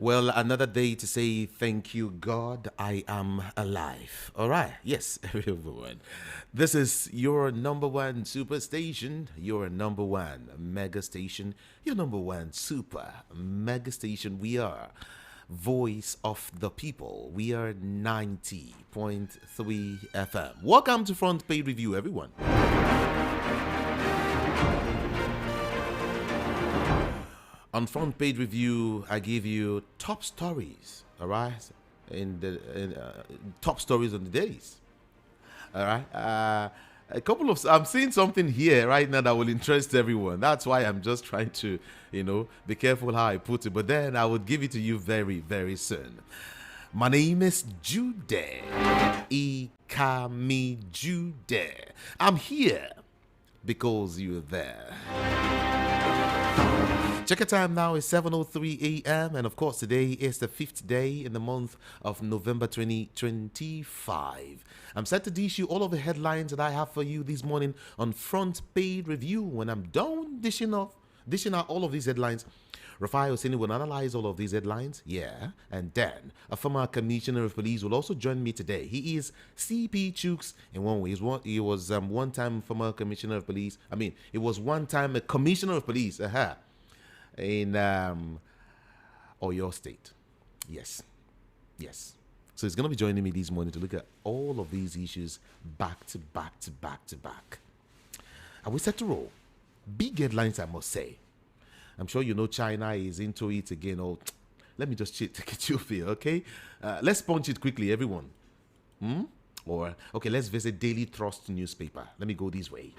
Well, another day to say thank you, God. I am alive. All right. Yes, everyone. This is your number one super station, your number one mega station, your number one super mega station. We are Voice of the People. We are 90.3 FM. Welcome to Front Page Review, everyone. On Front Page Review, I give you top stories, all right? Top stories on the days, all right? I'm seeing something here right now that will interest everyone. That's why I'm just trying to, be careful how I put it. But then I would give it to you very, very soon. My name is Jude. Ikami Jude. I'm here because you're there. Check time now is 7:03 a.m. and of course today is the 5th day in the month of November 2025. I'm set to dish you all of the headlines that I have for you this morning on Front Page Review. When I'm done dishing out all of these headlines, Rufai Oseni will analyze all of these headlines, and then a former commissioner of police will also join me today. He is CP Chooks in one way. He was one-time former commissioner of police. He was one-time a commissioner of police. In Oyo State. Yes. So he's going to be joining me this morning to look at all of these issues back to back. Are we set to roll? Big headlines, I must say. I'm sure you know China is into it again. Let me just take it to you, okay? Let's punch it quickly, everyone. Let's visit Daily Trust newspaper. Let me go this way.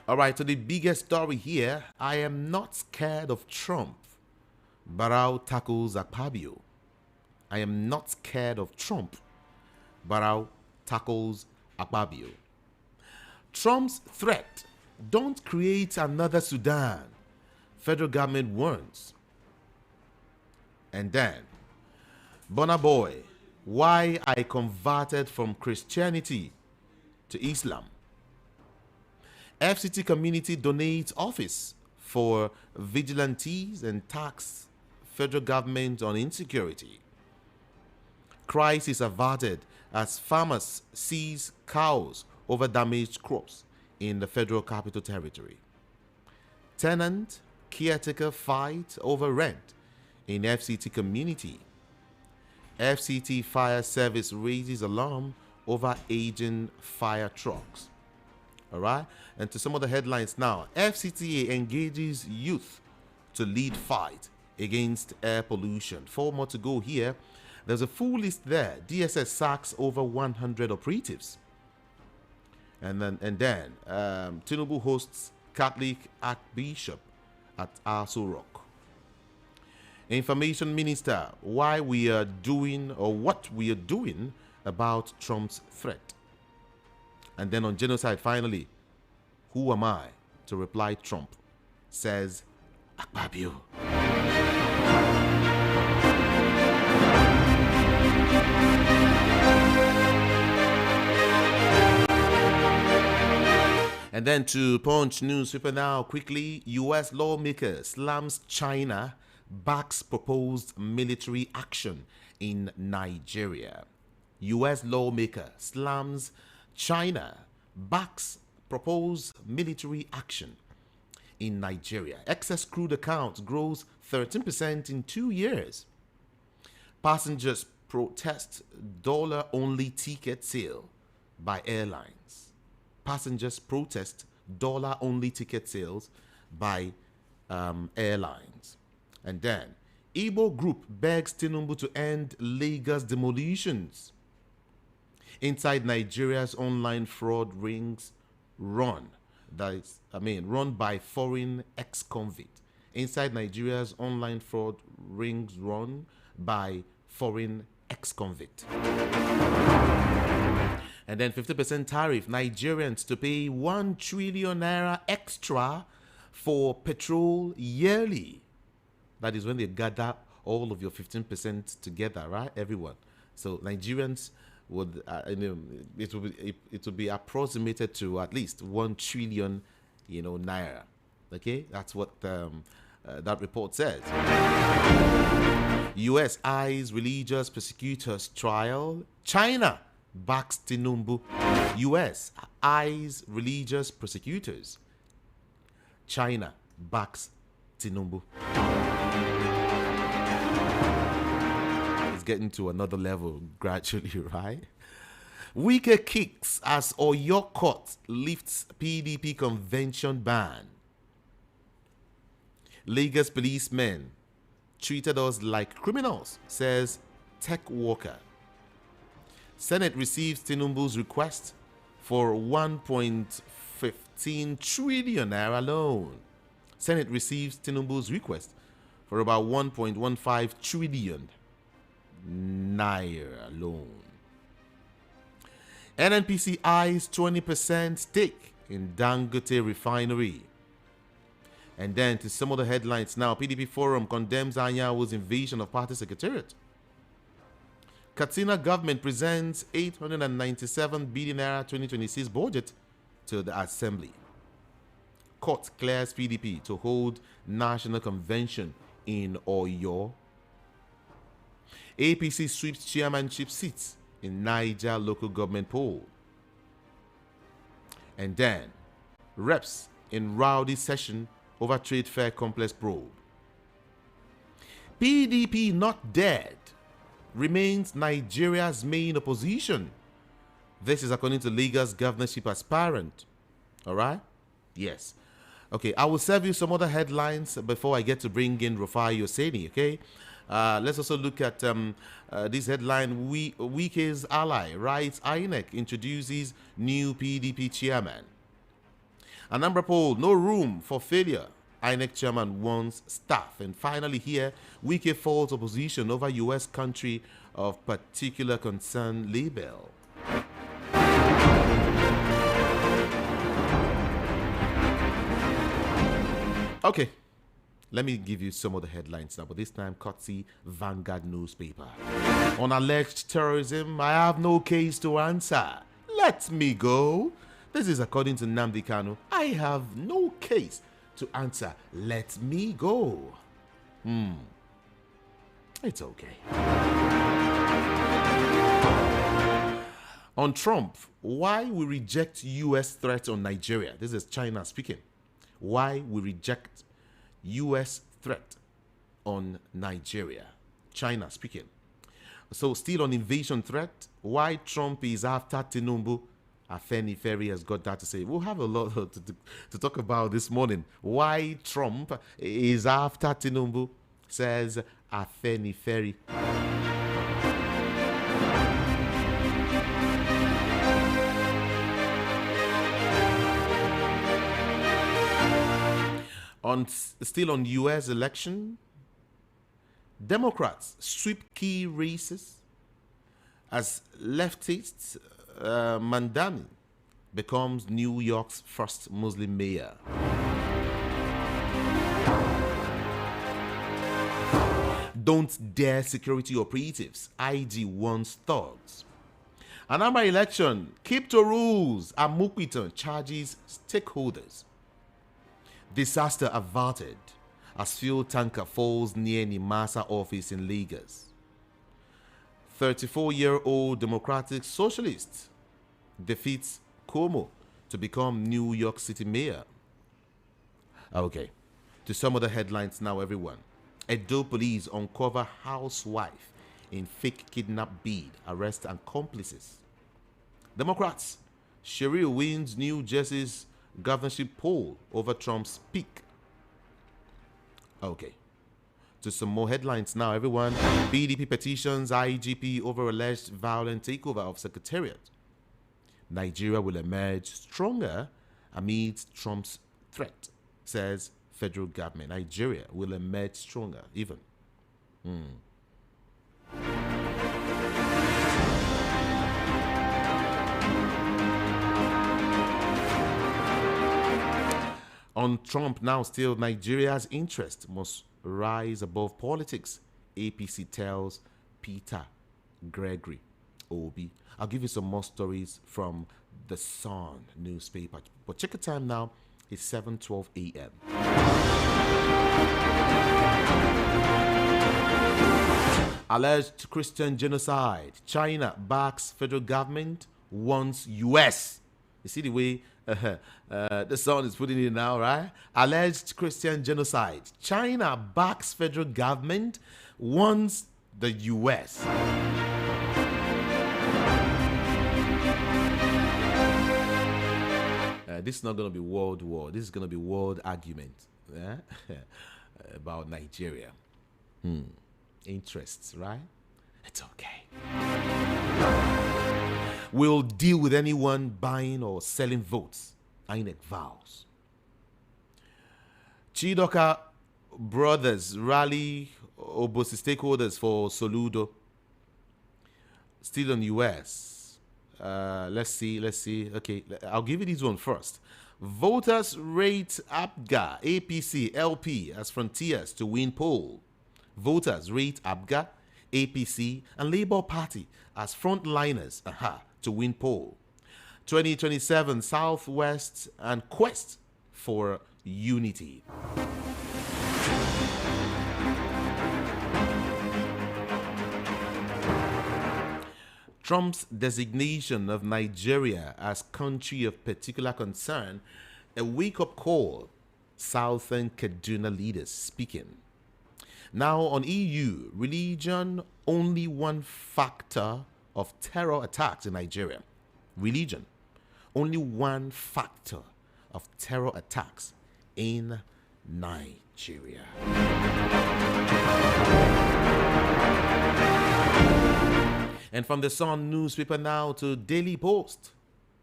All right, so the biggest story here, I am not scared of Trump. Barrow tackles Akpabio. I am not scared of Trump. Barrow tackles Akpabio. Trump's threat, don't create another Sudan. Federal government warns. And then, Burna Boy, why I converted from Christianity to Islam. FCT community donates office for vigilantes and tax federal government on insecurity. Crisis averted as farmers seize cows over damaged crops in the Federal Capital Territory. Tenant caretaker fight over rent in FCT community. FCT fire service raises alarm over aging fire trucks. All right, and to some of the headlines now. FCTA engages youth to lead fight against air pollution. 4 more to go here. There's a full list there. DSS sacks over 100 operatives. And then Tinubu hosts Catholic Archbishop at Aso Rock. Information Minister, what we are doing about Trump's threat. And then on genocide, finally, who am I to reply Trump, says Akpabio. And then to Punch newspaper now, quickly, U.S. lawmaker slams China, backs proposed military action in Nigeria. U.S. lawmaker slams China, backs proposed military action in Nigeria. Excess crude account grows 13% in 2 years. Passengers protest dollar-only ticket sale by airlines. Passengers protest dollar-only ticket sales by airlines. And then, Igbo group begs Tinubu to end Lagos demolitions. Inside Nigeria's online fraud rings run by foreign ex-convict. Inside Nigeria's online fraud rings run by foreign ex-convict. And then 50% tariff, Nigerians to pay 1 trillion naira extra for petrol yearly. That is when they gather all of your 15% together, right, everyone? So Nigerians would it would be approximated to at least 1 trillion, naira. Okay, that's what that report says. U.S. eyes religious persecutors trial. China backs Tinubu. U.S. eyes religious persecutors. China backs Tinubu. It's getting to another level gradually, right? Weaker kicks as Oyo Court lifts PDP convention ban. Lagos policemen treated us like criminals, says tech worker. Senate receives Tinubu's request for 1.15 trillion naira loan. Senate receives Tinubu's request for about 1.15 trillion naira loan. NNPC eyes 20% stake in Dangote refinery. And then to some of the headlines now. PDP Forum condemns Anyanwu's invasion of party secretariat. Katsina government presents 897 billion naira 2026 budget to the assembly. Court clears PDP to hold national convention in Oyo. APC sweeps chairmanship seats in Niger local government poll. And then reps in rowdy session over trade fair complex probe. PDP not dead remains Nigeria's main opposition. This is according to Lagos governorship aspirant. All right? Yes. Okay, I will serve you some other headlines before I get to bring in Rufai Oseni, okay? Let's also look at this headline. Wike's ally writes INEC introduces new PDP chairman. Anambra poll, no room for failure. INEC chairman warns staff. And finally here, Wike falls opposition over U.S. country of particular concern label. Okay, let me give you some of the headlines now, but this time courtesy Vanguard newspaper. On alleged terrorism, I have no case to answer. Let me go. This is according to Nnamdi Kanu. I have no case to answer. Let me go. It's okay. On Trump, why we reject U.S. threat on Nigeria. This is China speaking. Why we reject U.S. threat on Nigeria. China speaking. So still on invasion threat, why Trump is after Tinubu. Afeni Ferry has got that to say. We'll have a lot to talk about this morning. Why Trump is after Tinubu, says Afeni Ferry. Still on U.S. election, Democrats sweep key races as leftists Mandani becomes New York's first Muslim mayor. Don't dare security operatives. IG warns thugs. Anambra election, keep to rules. Amukwiton charges stakeholders. Disaster averted as fuel tanker falls near Nimasa office in Lagos. 34-year-old Democratic Socialist defeats Cuomo to become New York City mayor. Okay, to some of the headlines now, everyone. Edo police uncover housewife in fake kidnap bid, arrest accomplices. Democrats, Sherrill wins New Jersey's governorship poll over Trump's pick. Okay. To some more headlines now, everyone. PDP petitions IGP over alleged violent takeover of Secretariat. Nigeria will emerge stronger amid Trump's threat, says federal government. Nigeria will emerge stronger, even. On Trump now, still Nigeria's interest must rise above politics, APC tells Peter Gregory Obi. I'll give you some more stories from the Sun newspaper. But check the time now. It's 7:12 a.m. Alleged Christian genocide. China backs federal government, wants U.S. You see the way the Sun is putting it now, right? Alleged Christian genocide. China backs federal government, wants the U.S. This is not going to be world war. This is going to be world argument about Nigeria. Interests, right? It's okay. We'll deal with anyone buying or selling votes. INEC vows. Chidoka brothers rally Obosi stakeholders for Soludo. Still on US. Let's see. Okay, I'll give you this one first. Voters rate APGA, APC, LP as frontiers to win poll. Voters rate APGA, APC, and Labour Party as frontliners to win poll. 2027 Southwest and quest for unity. Trump's designation of Nigeria as country of particular concern, a wake-up call, Southern Kaduna leaders speaking. Now on EU, religion only one factor of terror attacks in Nigeria. Religion, only one factor of terror attacks in Nigeria. And from the Sun newspaper now to Daily Post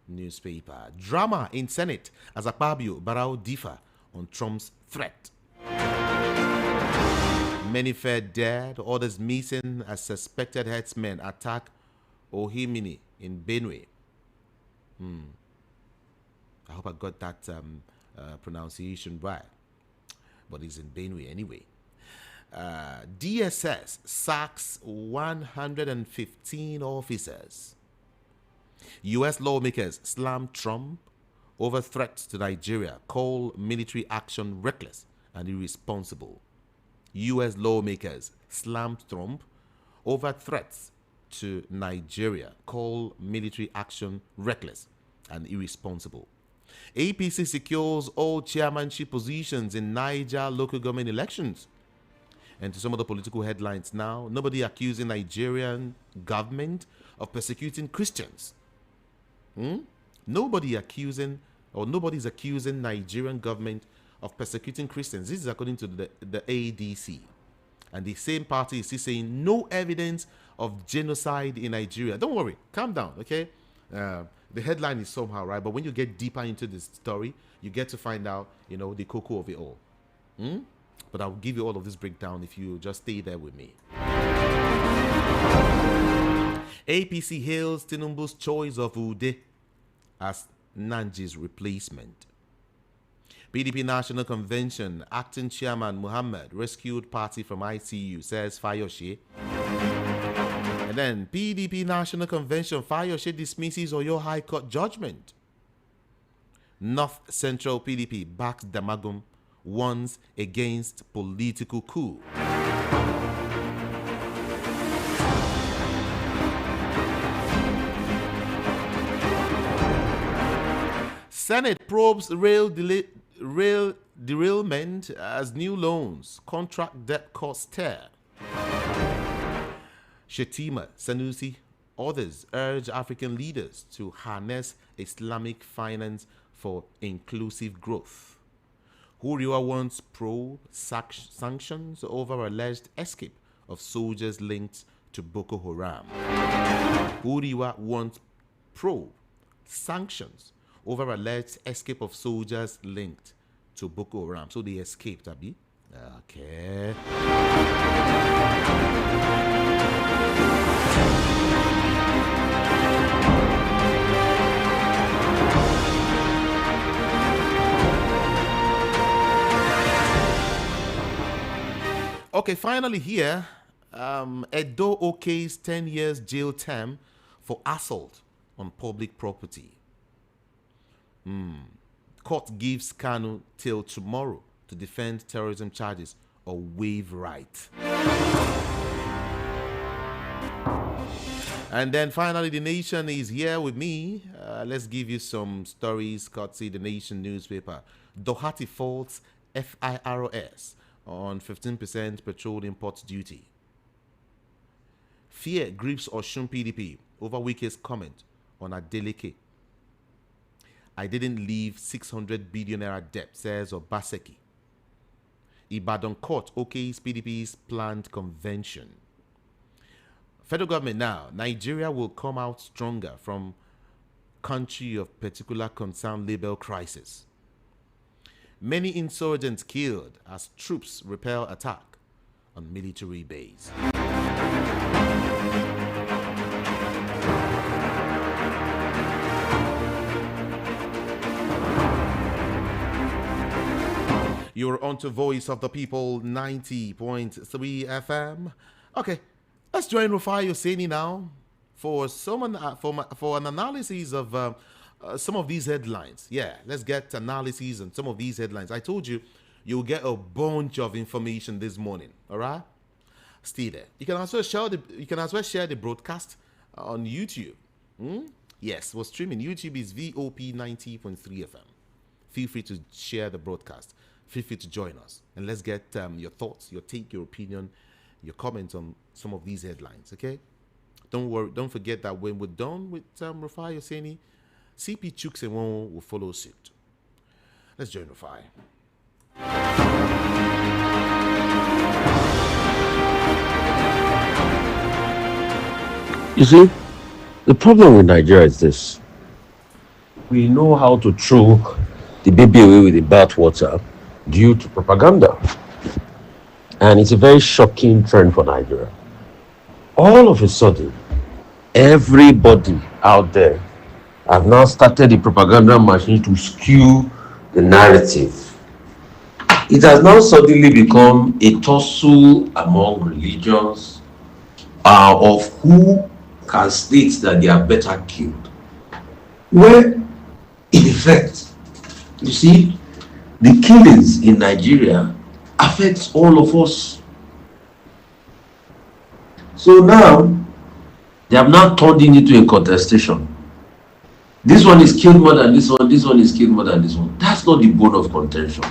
newspaper. Drama in Senate as Akpabio Barao differ on Trump's threat. Many fell dead, others missing as suspected herdsmen attack Ohimini in Benue. I hope I got that pronunciation right. But it's in Benue anyway. DSS sacks 115 officers. U.S. lawmakers slam Trump over threats to Nigeria, call military action reckless and irresponsible. U.S. lawmakers slammed Trump over threats to Nigeria, call military action reckless and irresponsible. APC secures all chairmanship positions in Niger local government elections. And to some of the political headlines now, nobody accusing Nigerian government of persecuting Christians. Nobody's accusing Nigerian government of persecuting Christians. This is according to the ADC. And the same party is still saying no evidence of genocide in Nigeria. Don't worry, calm down, okay? The headline is somehow right, but when you get deeper into this story, you get to find out, the cocoa of it all. But I'll give you all of this breakdown if you just stay there with me. APC hails Tinubu's choice of Ude as Nanji's replacement. PDP National Convention, acting chairman Muhammad rescued party from ICU, says Fayoshe. And then PDP National Convention, Fayoshe dismisses Oyo High Court judgment. North Central PDP backs Damagum, warns against political coup. Senate probes rail derailment as new loans, contract debt cost tear. Shetima, Sanusi, others urge African leaders to harness Islamic finance for inclusive growth. Huriwa wants probe sanctions over alleged escape of soldiers linked to Boko Haram. Huriwa wants probe sanctions over alleged escape of soldiers linked to Boko Haram. So they escaped, Abi. Okay. Okay, finally here, Edo Oke's 10 years jail term for assault on public property. Court gives Kanu till tomorrow to defend terrorism charges or waive right. And then finally, The Nation is here with me. Let's give you some stories courtesy The Nation newspaper. Doherty faults FIRS on 15% petrol import duty. Fear grips Osun PDP over Wike's comment on Adeleke. I didn't leave 600 billion naira debt, says Obaseki. Ibadan court okays PDP's planned convention. Federal government now, Nigeria will come out stronger from country of particular concern label crisis. Many insurgents killed as troops repel attack on military base. You're on to Voice of the People 90.3 FM. Okay, let's join Rufai Oseni now for an analysis of some of these headlines. Yeah, let's get analysis on some of these headlines. I told you you'll get a bunch of information this morning. All right, stay there. You can also share the broadcast on YouTube. Yes, we're streaming. YouTube is VOP 90.3 FM. Feel free to share the broadcast. Feel free to join us, and let's get your thoughts, your take, your opinion, your comments on some of these headlines. Okay, don't worry. Don't forget that when we're done with Rufai Oseni, CP Chukwuemeka will follow suit. Let's join Rufai. You see, the problem with Nigeria is this: we know how to throw the baby away with the bathwater due to propaganda. And it's a very shocking trend for Nigeria. All of a sudden, everybody out there have now started the propaganda machine to skew the narrative. It has now suddenly become a tussle among religions of who can state that they are better killed. Where, in effect, you see, the killings in Nigeria affects all of us. So now, they have now turned it into a contestation. This one is killed more than this one is killed more than this one. That's not the bone of contention.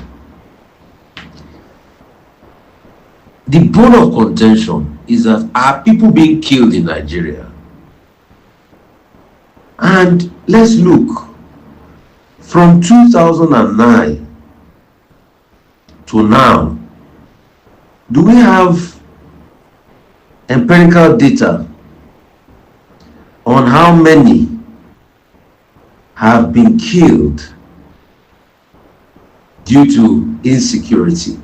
The bone of contention is that are people being killed in Nigeria? And let's look. From 2009 to now, do we have empirical data on how many have been killed due to insecurity?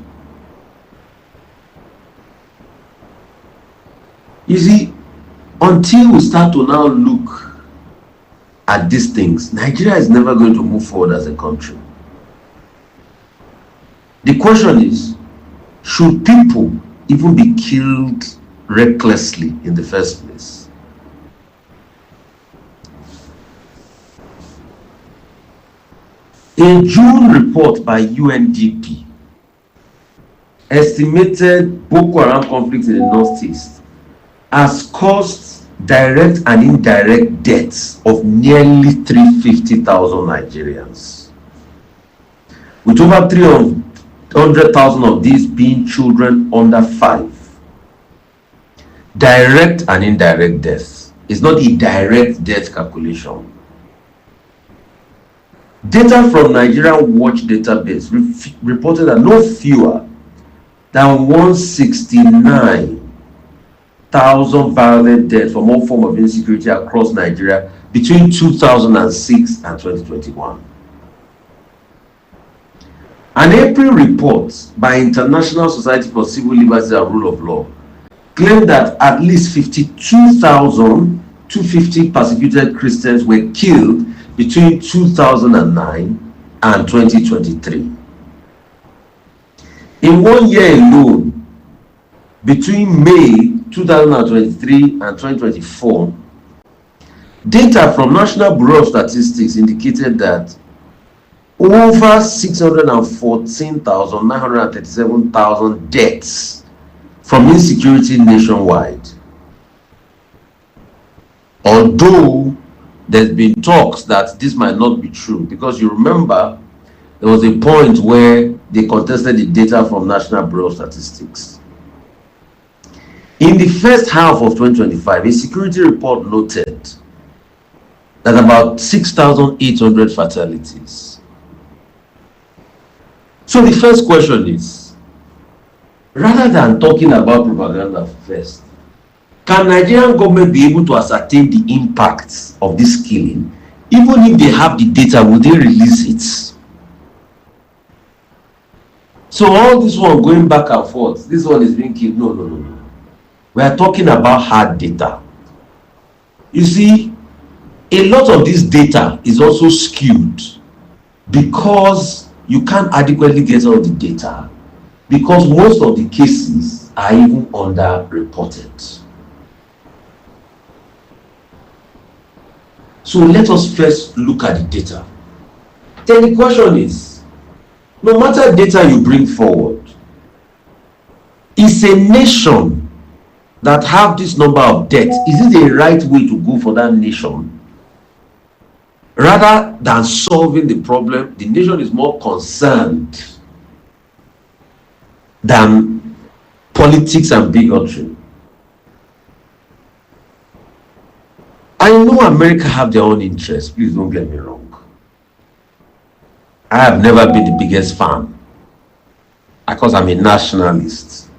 You see, until we start to now look at these things, Nigeria is never going to move forward as a country. The question is, should people even be killed recklessly in the first place? A June report by UNDP estimated Boko Haram conflict in the Northeast has caused direct and indirect deaths of nearly 350,000 Nigerians, with over 300,000 of these being children under 5. Direct and indirect deaths. It's not a direct death calculation. Data from Nigeria Watch database reported that no fewer than 169,000 violent deaths from all forms of insecurity across Nigeria between 2006 and 2021. An April report by International Society for Civil Liberties and Rule of Law claimed that at least 52,250 persecuted Christians were killed between 2009 and 2023. In 1 year alone, between May 2023 and 2024, Data from National Bureau of Statistics indicated that over 614,937,000 deaths from insecurity nationwide. Although there's been talks that this might not be true, because you remember there was a point where they contested the data from National Bureau of Statistics. In the first half of 2025, a security report noted that about 6,800 fatalities. So the first question is, rather than talking about propaganda first, can Nigerian government be able to ascertain the impacts of this killing? Even if they have the data, will they release it? So all this one going back and forth, this one is being killed. No. We are talking about hard data. You see, a lot of this data is also skewed because you can't adequately get all the data, because most of the cases are even underreported. So let us first look at the data. Then the question is, no matter data you bring forward, is a nation that have this number of deaths, is it the right way to go for that nation? Rather than solving the problem, the nation is more concerned than politics and bigotry. I know America have their own interests, please don't get me wrong. I have never been the biggest fan because I'm a nationalist.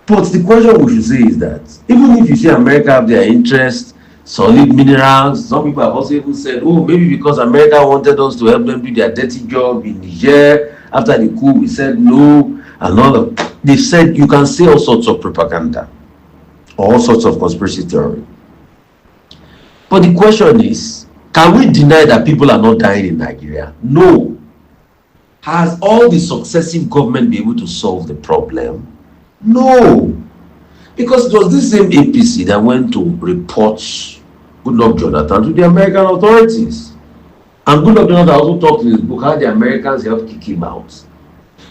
But the question we should say is that even if you say America have their interest, solid minerals, some people have also even said, oh, maybe because America wanted us to help them do their dirty job in Niger, after the coup we said no, and all of they've said you can say all sorts of propaganda, all sorts of conspiracy theory. But the question is, can we deny that people are not dying in Nigeria? No. Has all the successive government been able to solve the problem? No. Because it was this same APC that went to report Goodluck Jonathan to the American authorities. And Goodluck Jonathan also talked in his book how the Americans helped kick him out.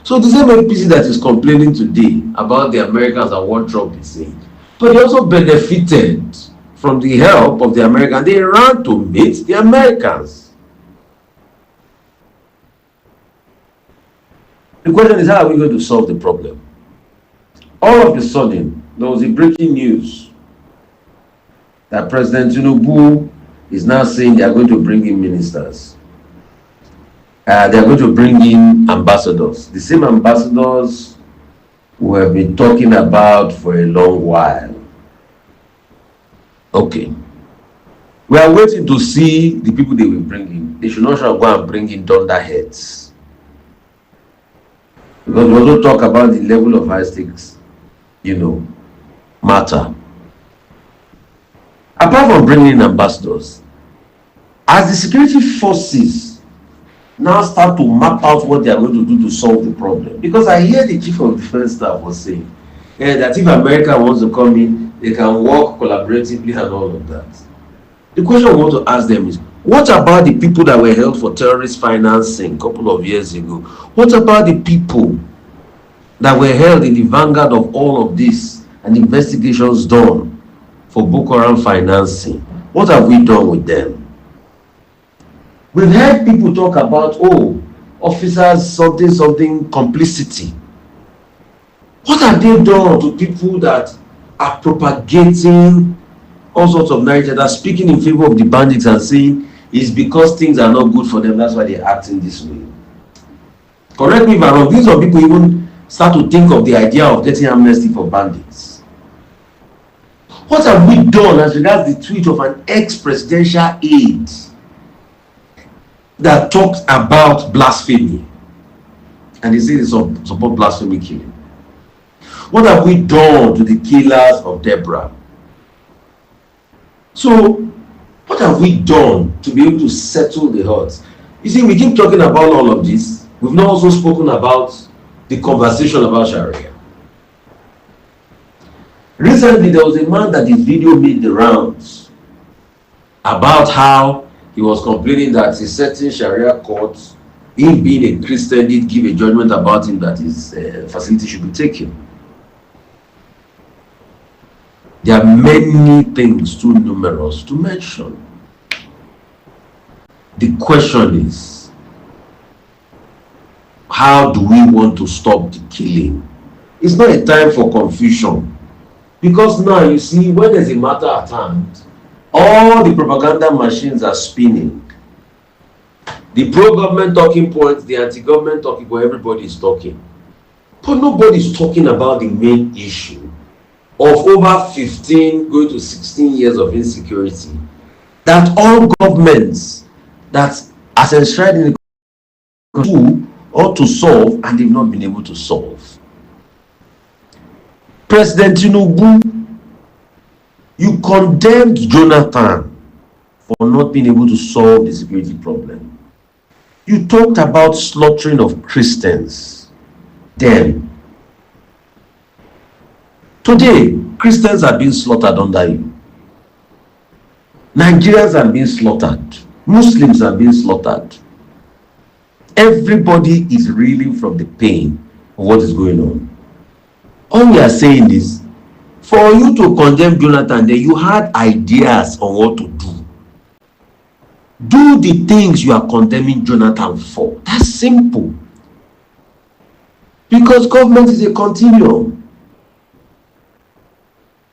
So the same APC that is complaining today about the Americans and what Trump is saying, but they also benefited from the help of the Americans. They ran to meet the Americans. The question is, how are we going to solve the problem? All of a sudden, there was a breaking news that President Tinubu is now saying they are going to bring in ministers. They are going to bring in ambassadors. The same ambassadors we have been talking about for a long while. Okay. We are waiting to see the people they will bring in. They should not go and bring in dunderheads. Because we also talk about the level of high stakes, matter. Apart from bringing in ambassadors, as the security forces now start to map out what they are going to do to solve the problem, because I hear the chief of defense staff was saying that if America wants to come in, they can work collaboratively and all of that. The question I want to ask them is, what about the people that were held for terrorist financing a couple of years ago? What about the people that were held in the vanguard of all of this and investigations done for Boko Haram financing? What have we done with them? We've heard people talk about, officers, something, complicity. What have they done to people that are propagating all sorts of narrative, that are speaking in favor of the bandits and saying it's because things are not good for them, that's why they're acting this way? Correct me if I'm wrong. These are people even start to think of the idea of getting amnesty for bandits. What have we done as regards the tweet of an ex-presidential aide that talks about blasphemy? And he says they support blasphemy killing. What have we done to the killers of Deborah? So, what have we done to be able to settle the hurts? You see, we keep talking about all of this. We've not also spoken about the conversation about Sharia. Recently, there was a man that his video made the rounds about how he was complaining that a certain Sharia court, him being a Christian, did give a judgment about him that his facility should be taken. There are many things too numerous to mention. The question is, how do we want to stop the killing? It's not a time for confusion, because now you see, when there's a matter at hand, all the propaganda machines are spinning. The pro-government talking points, the anti-government talking points, everybody is talking. But nobody is talking about the main issue of over 15 going to 16 years of insecurity that all governments that as enshrined in the Constitution ought to solve, and they've not been able to solve. President Tinubu, you condemned Jonathan for not being able to solve the security problem. You talked about slaughtering of Christians then. Today, Christians are being slaughtered under you. Nigerians are being slaughtered. Muslims are being slaughtered. Everybody is reeling from the pain of what is going on. All we are saying is, for you to condemn Jonathan, then you had ideas on what to do. Do the things you are condemning Jonathan for. That's simple. Because government is a continuum.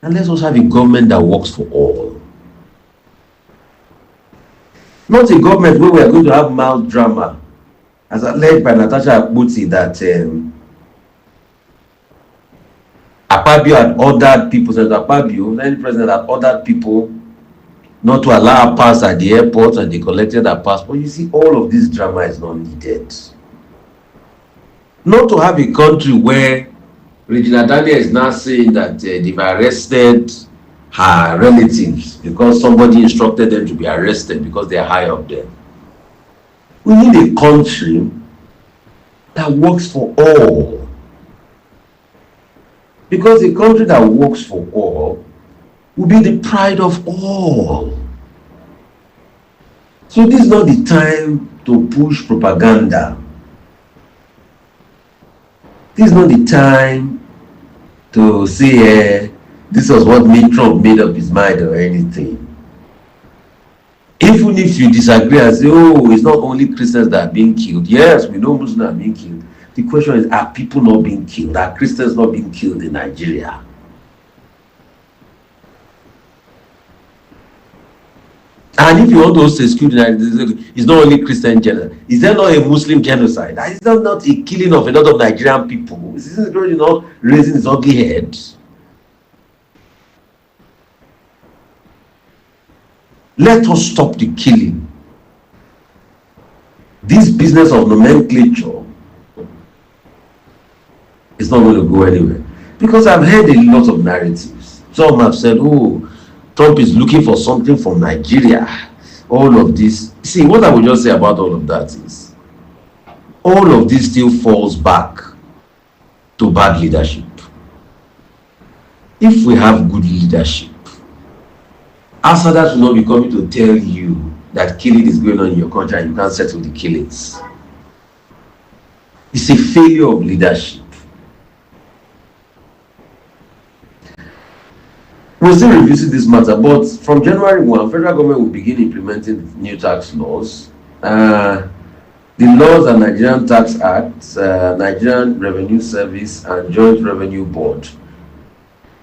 And let's also have a government that works for all. Not a government where we are going to have mild drama, as alleged by Natasha Akpoti, that Akpabio had ordered people, Senator Akpabio, any president had ordered people not to allow her pass at the airport, and they collected her passport. You see, all of this drama is not needed. Not to have a country where Regina Daniel is now saying that they've arrested her relatives because somebody instructed them to be arrested because they are high up there. We need a country that works for all. Because a country that works for all will be the pride of all. So this is not the time to push propaganda. This is not the time to say this was what made Trump made up his mind or anything. Even if you disagree and say, oh, it's not only Christians that are being killed. Yes, we know Muslims are being killed. The question is, are people not being killed? Are Christians not being killed in Nigeria? And if you want to also exclude it's not only Christian genocide. Is there not a Muslim genocide? Is that not a killing of a lot of Nigerian people? Is this not raising its ugly head? Let us stop the killing. This business of nomenclature is not going to go anywhere. Because I've heard a lot of narratives. Some have said, oh, Trump is looking for something from Nigeria. All of this. See, what I would just say about all of that is, all of this still falls back to bad leadership. If we have good leadership, outsiders will not be coming to tell you that killing is going on in your country and you can't settle the killings. It's a failure of leadership. We'll still revisit this matter, but from January 1, federal government will begin implementing new tax laws. The laws are Nigerian Tax Act, Nigerian Revenue Service, and Joint Revenue Board.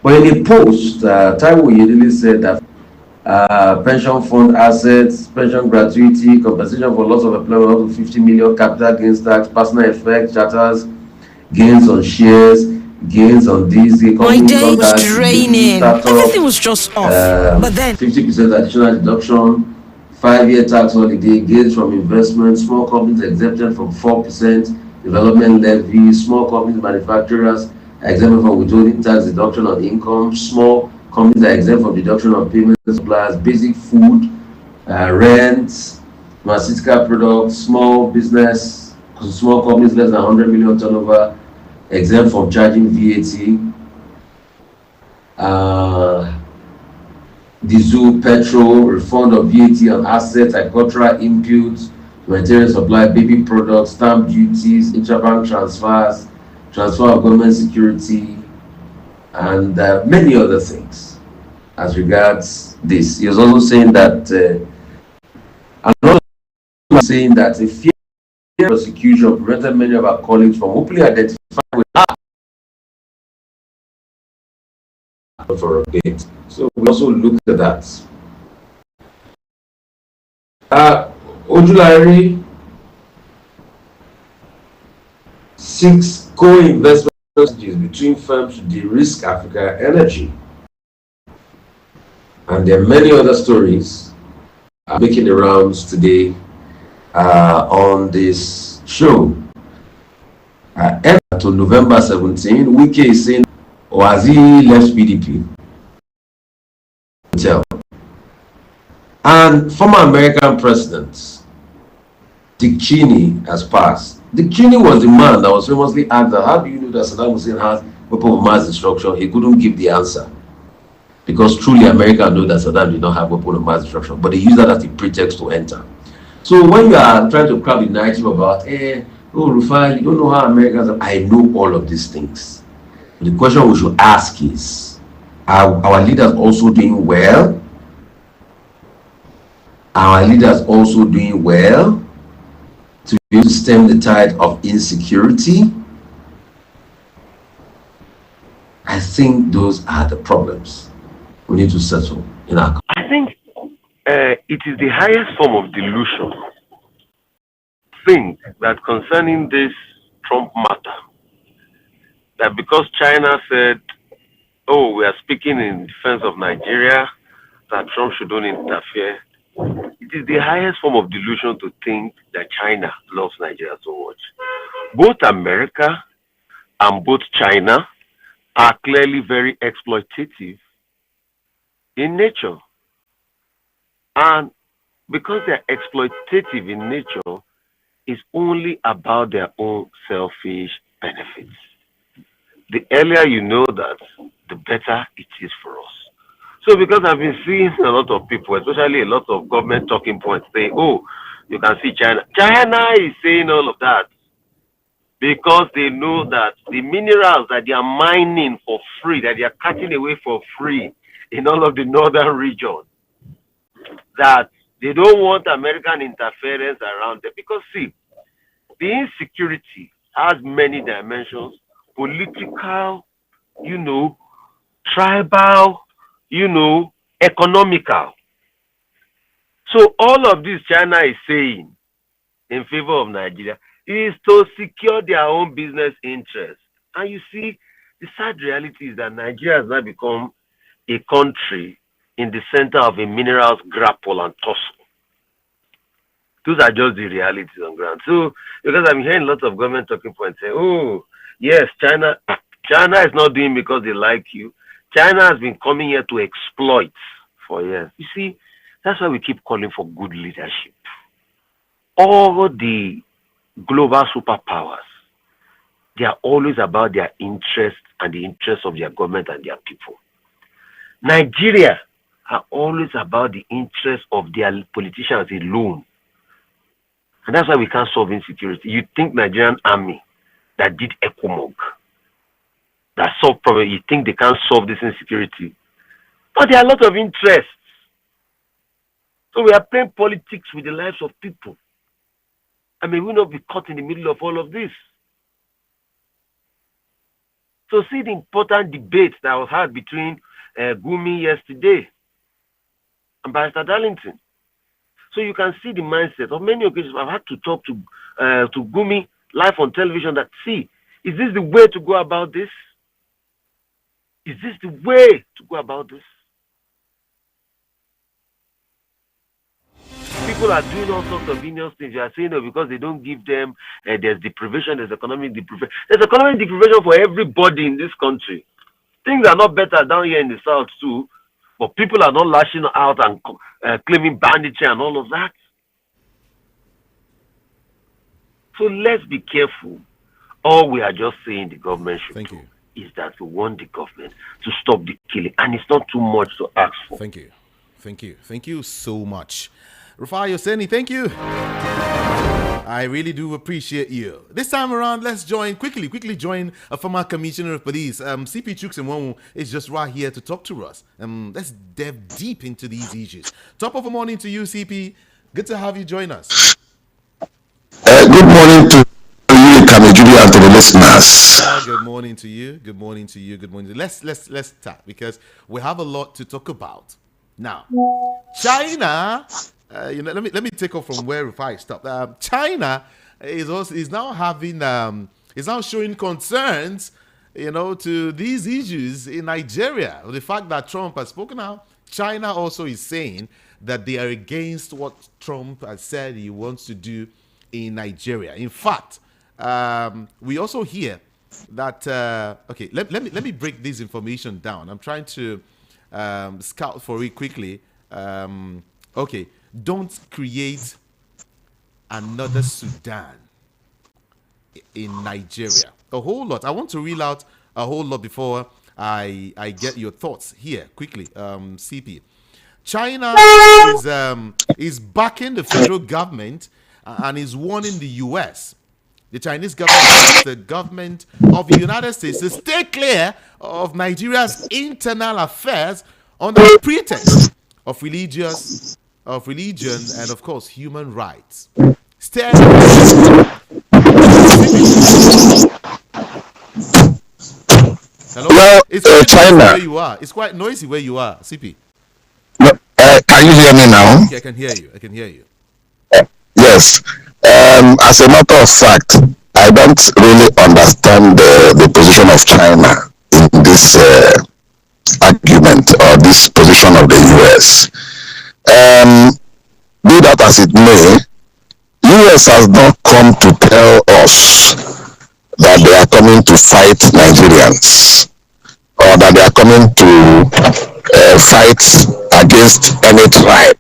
But in a post, Taiwo Yedele said that pension fund assets, pension gratuity, compensation for loss of employment up to 50 million, capital gains tax, personal effect, charters, gains on shares, gains on this. My day was draining. Everything was just off. But then 50% additional deduction, 5-year tax holiday, gains from investment, small companies exempted from 4% development levy, small companies, manufacturers are exempted from withholding tax deduction on income, small companies are exempt from deduction on payments, suppliers, basic food, rent, pharmaceutical products, small business, small companies less than 100 million turnover, exempt from charging VAT. diesel, petrol, refund of VAT on assets, agricultural inputs, humanitarian supply, baby products, stamp duties, interbank transfers, transfer of government security, and many other things as regards this. He was also saying that saying that a fear of prosecution prevented many of our colleagues from openly identifying with for a bit. So we also looked at that. Ojulari 6 co-investment strategies between firms to de-risk Africa energy. And there are many other stories making the rounds today on this show. To November 17, Wike is saying, or has he left PDP? And former American President Dick Cheney has passed. Dick Cheney was the man that was famously asked, how do you know that Saddam Hussein has weapons of mass destruction? He couldn't give the answer. Because truly America know that Saddam did not have weapons of mass destruction, but they use that as a pretext to enter. So when you are trying to craft the narrative about, oh, Rufai, you don't know how Americans are, I know all of these things. But the question we should ask is, are our leaders also doing well? Are our leaders also doing well to be able to stem the tide of insecurity? I think those are the problems we need to settle in our country. I think it is the highest form of delusion. Think that concerning this Trump matter, that because China said, oh, we are speaking in defense of Nigeria, that Trump shouldn't interfere. It is the highest form of delusion to think that China loves Nigeria so much. Both America and both China are clearly very exploitative in nature. And because they're exploitative in nature, it's only about their own selfish benefits. The earlier you know that, the better it is for us. So because I've been seeing a lot of people, especially a lot of government talking points, saying, oh, you can see China. China is saying all of that because they know that the minerals that they are mining for free, that they are cutting away for free in all of the northern region, that they don't want American interference around them. Because see, the insecurity has many dimensions: political, tribal, economical. So all of this China is saying in favor of Nigeria is to secure their own business interests. And you see, the sad reality is that Nigeria has now become a country in the center of a minerals grapple and tussle. Those are just the realities on ground. So, because I'm hearing lots of government talking points saying, oh, yes, China is not doing because they like you. China has been coming here to exploit for years. You see, that's why we keep calling for good leadership. All the global superpowers, they are always about their interests and the interests of their government and their people. Nigeria are always about the interests of their politicians alone. And that's why we can't solve insecurity. You think Nigerian army that did ECOMOG, that solved problem, you think they can't solve this insecurity? But there are a lot of interests. So we are playing politics with the lives of people. I mean, we will not be caught in the middle of all of this. So see the important debate that was had between Gumi yesterday and Barrister Darlington. So you can see the mindset. On many occasions, I've had to talk to Gumi live on television that, see, is this the way to go about this? Is this the way to go about this? People are doing all sorts of heinous things. You are saying, no, because they don't give them, there's deprivation, there's economic deprivation. There's economic deprivation for everybody in this country. Things are not better down here in the south too, but people are not lashing out and claiming banditry and all of that. So let's be careful. All we are just saying the government should do is that we want the government to stop the killing. And it's not too much to ask for. Thank you. Thank you so much. Rufai Oseni, thank you. I really do appreciate you. This time around, let's quickly join a former commissioner of police. CP Chuks is just right here to talk to us. Let's delve deep into these issues. Top of the morning to you, CP. Good to have you join us. Good morning to you, Kamejuli, and to the listeners. Good morning to you. Good morning to you. Good morning. Let's start because we have a lot to talk about. Now, China. Let me take off from where Rufai stopped. China is now having is now showing concerns, to these issues in Nigeria. The fact that Trump has spoken out, China also is saying that they are against what Trump has said he wants to do in Nigeria. In fact, we also hear that. Okay, let me break this information down. I'm trying to scout for it quickly. Okay. Don't create another Sudan in Nigeria. A whole lot. I want to reel out a whole lot before I get your thoughts here quickly. CP. China is backing the federal government and is warning the U.S. The Chinese government, the government of the United States, to stay clear of Nigeria's internal affairs under the pretext of religion, and of course human rights. Stay. Hello. Well, it's quite China. Where you are. It's quite noisy where you are, CP. No, can you hear me now? Okay, I can hear you. Yes. As a matter of fact, I don't really understand the position of China in this argument or this position of the U.S. Be that as it may, US has not come to tell us that they are coming to fight Nigerians or that they are coming to fight against any tribe.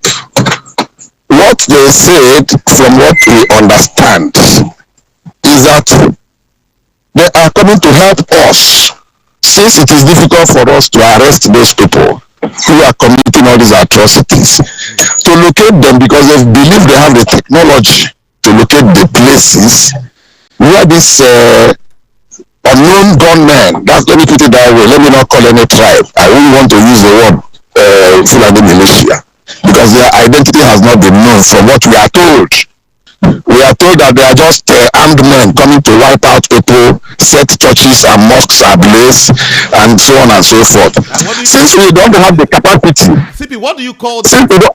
What they said, from what we understand, is that they are coming to help us, since it is difficult for us to arrest those people who are committing all these atrocities, to locate them, because they believe they have the technology to locate the places where this unknown gunmen, let me put it that way, let me not call any tribe, I wouldn't want to use the word Fulani militia, because their identity has not been known from what we are told. We are told that they are just armed men coming to wipe out people, set churches and mosques ablaze, and so on and so forth. Since we don't have the capacity, CP, what do you call that?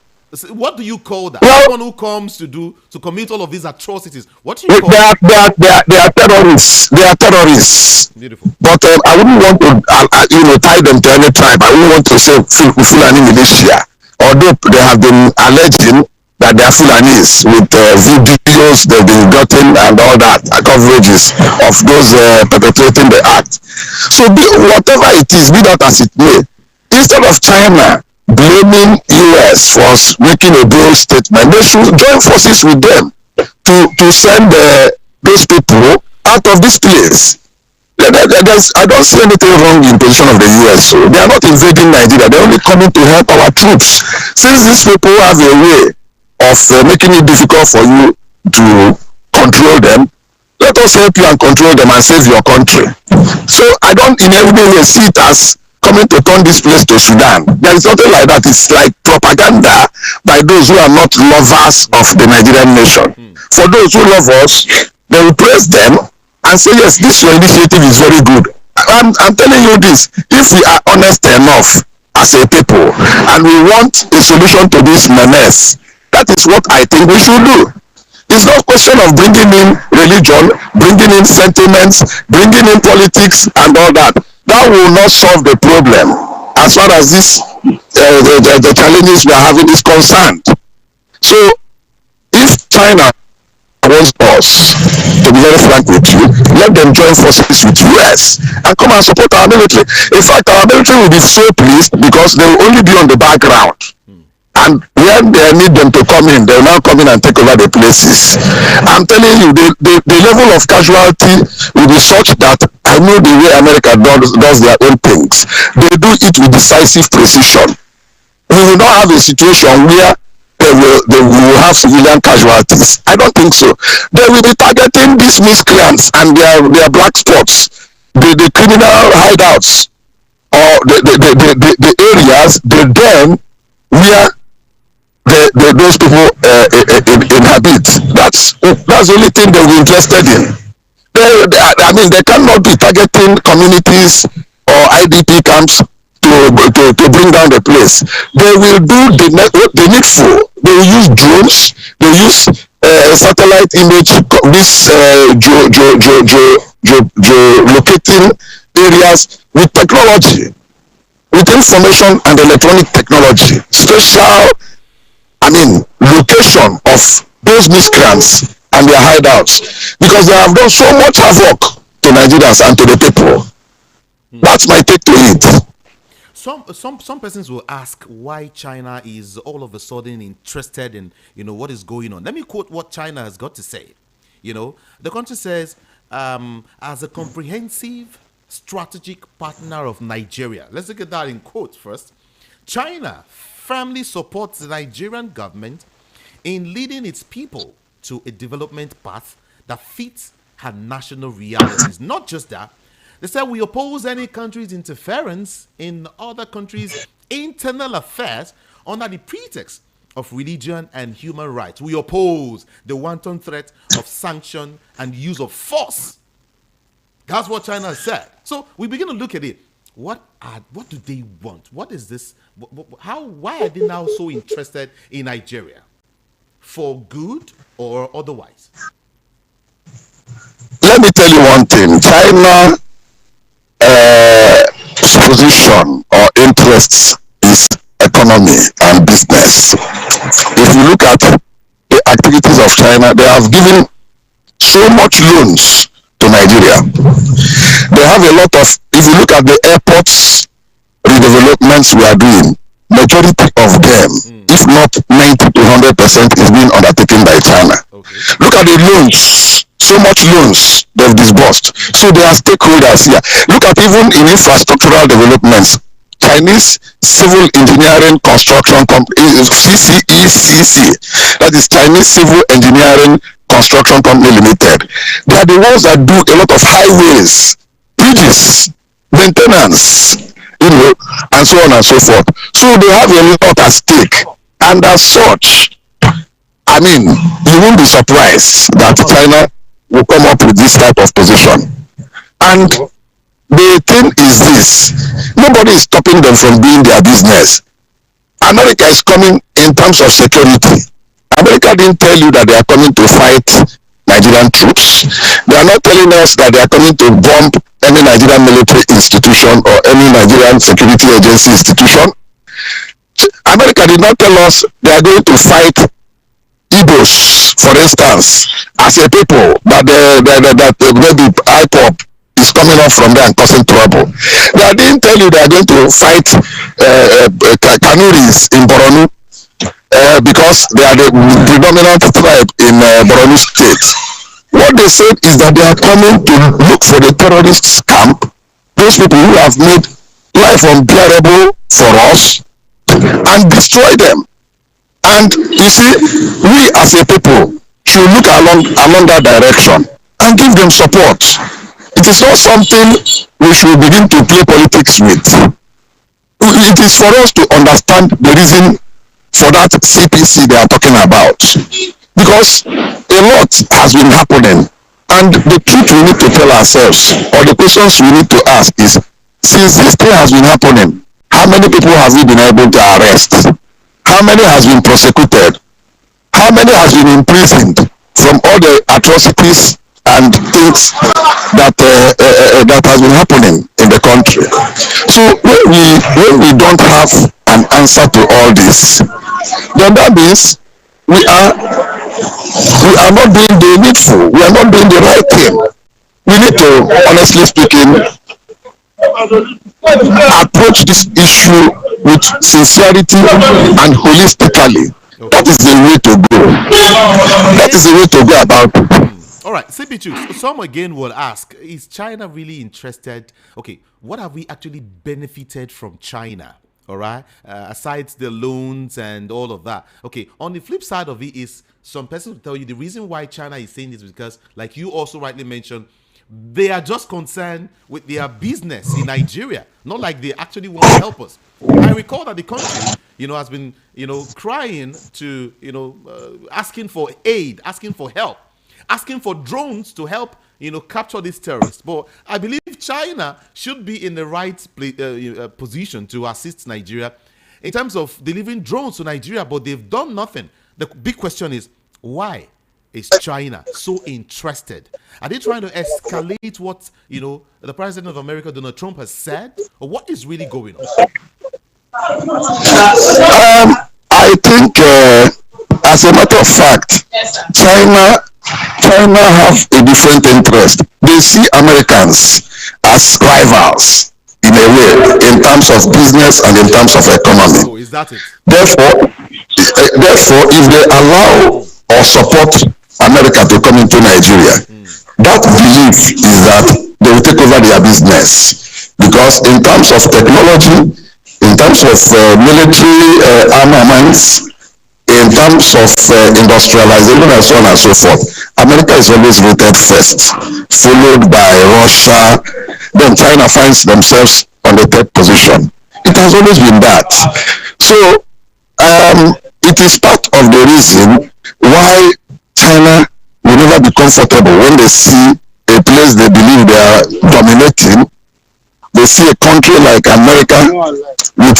What do you call that? Well, someone who comes to commit all of these atrocities. What do you call they are terrorists. They are terrorists. Beautiful. But I wouldn't want to tie them to any tribe. I wouldn't want to say Fulani militia, although they have been alleging that they are Fulanis with videos they've been gotten and all that, coverages of those perpetrating the act. So whatever it is, be that as it may, instead of China blaming US for making a bold statement, they should join forces with them to send those people out of this place. I don't see anything wrong in the position of the US. So they are not invading Nigeria. They're only coming to help our troops. Since these people have a way of making it difficult for you to control them, let us help you and control them and save your country. So I don't in any way see it as coming to turn this place to Sudan. There is nothing like that. It's like propaganda by those who are not lovers of the Nigerian nation. For those who love us, they will praise them and say, yes, this your initiative is very good. I'm telling you this, if we are honest enough as a people and we want a solution to this menace, that is what I think we should do. It's not a question of bringing in religion, bringing in sentiments, bringing in politics and all that. That will not solve the problem as far as this the challenges we are having is concerned. So if China wants us, to be very frank with you, let them join forces with US and come and support our military. In fact, our military will be so pleased because they will only be on the background. And when they need them to come in, they will now come in and take over the places. I'm telling you, the level of casualty will be such that I know the way America does their own things. They do it with decisive precision. we will not have a situation where they will have civilian casualties. I don't think so. They will be targeting these miscreants and their black spots, the criminal hideouts, or the areas, the den where those people inhabit. That's the only thing they were interested in. I mean, they cannot be targeting communities or IDP camps to bring down the place. They will do the needful. They will use drones. They use satellite image, this geolocating areas with technology, with information and electronic technology, special, I mean, location of those miscreants and their hideouts, because they have done so much havoc to Nigerians and to the people. That's my take to it. Some persons will ask why China is all of a sudden interested in what is going on. Let me quote what China has got to say. The country says, as a comprehensive strategic partner of Nigeria. Let's look at that in quotes first. China firmly supports the Nigerian government in leading its people to a development path that fits her national realities. Not just that, they said we oppose any country's interference in other countries' internal affairs under the pretext of religion and human rights. We oppose the wanton threat of sanction and use of force. That's what China said. So we begin to look at it. What do they want? What is this? Why are they now so interested in Nigeria? For good or otherwise? Let me tell you one thing. China position or interests is economy and business. If you look at the activities of China, they have given so much loans to Nigeria. They have a lot of, if you look at the airports redevelopments we are doing, majority of them, if not 90 to 100%, is being undertaken by China. Okay. Look at the loans, so much loans they've disbursed. So they are stakeholders here. Look at even in infrastructural developments, Chinese Civil Engineering Construction Company, CCECC, that is Chinese Civil Engineering Construction Company Limited. They are the ones that do a lot of highways, bridges, maintenance, and so on and so forth. So they have a lot at stake, and as such, I mean, you won't be surprised that China will come up with this type of position. And the thing is this: nobody is stopping them from doing their business. America is coming in terms of security. America didn't tell you that they are coming to fight Nigerian troops. They are not telling us that they are coming to bomb any Nigerian military institution or any Nigerian security agency institution. America did not tell us they are going to fight Igbos, for instance, as a people, that maybe IPOP is coming up from there and causing trouble. They didn't tell you they are going to fight Kanuris in Borno, because they are the predominant tribe in Borno State. What they said is that they are coming to look for the terrorists camp, those people who have made life unbearable for us, and destroy them. And you see, we as a people should look along that direction and give them support. It is not something we should begin to play politics with. It is for us to understand the reason for that CPC they are talking about, because a lot has been happening, and the truth we need to tell ourselves, or the questions we need to ask is, since this thing has been happening, how many people have we been able to arrest? How many has been prosecuted? How many has been imprisoned from all the atrocities and things that that has been happening in the country? So when we don't have an answer to all this, then that means we are not doing the needful. We are not doing the right thing. We need to, honestly speaking, approach this issue with sincerity and holistically. Okay. That is the way to go. That is the way to go about it. All right, CP2, some again will ask, is China really interested? Okay, what have we actually benefited from China? All right, aside the loans and all of that. Okay, on the flip side of it is some person will tell you the reason why China is saying this is because, like you also rightly mentioned, they are just concerned with their business in Nigeria, not like they actually want to help us. I recall that the country, has been, crying to, asking for aid, asking for help, asking for drones to help, capture these terrorists. But I believe China should be in the right position to assist Nigeria in terms of delivering drones to Nigeria, but they've done nothing. The big question is, why is China so interested? Are they trying to escalate what, the president of America, Donald Trump, has said? Or what is really going on? I think, as a matter of fact, China have a different interest. They see Americans as rivals in a way, in terms of business and in terms of economy. Oh, is that it? Therefore, if they allow or support America to come into Nigeria, that belief is that they will take over their business. Because in terms of technology, in terms of military armaments, in terms of industrialization and so on and so forth, America is always rated first, followed by Russia. Then China finds themselves on the third position. It has always been that. So it is part of the reason why China will never be comfortable when they see a place they believe they are dominating. They see a country like America with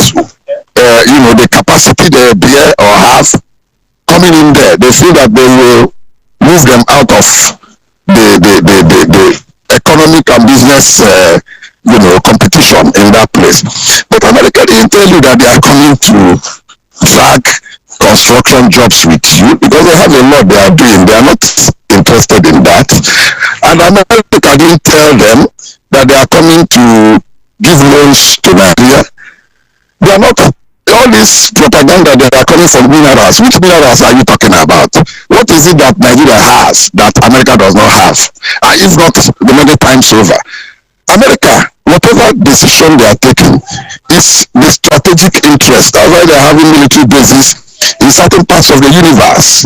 the capacity they bear or have coming in there. They feel that they will move them out of the economic and business competition in that place. But America didn't tell you that they are coming to drag construction jobs with you, because they have a lot they are doing. They are not interested in that. And America didn't tell them that they are coming to give loans to Nigeria. They are not. All this propaganda, they are coming from minerals. Which minerals are you talking about? What is it that Nigeria has that America does not have? If not the many times over. America, whatever decision they are taking, is the strategic interest. That's why they are having military bases in certain parts of the universe.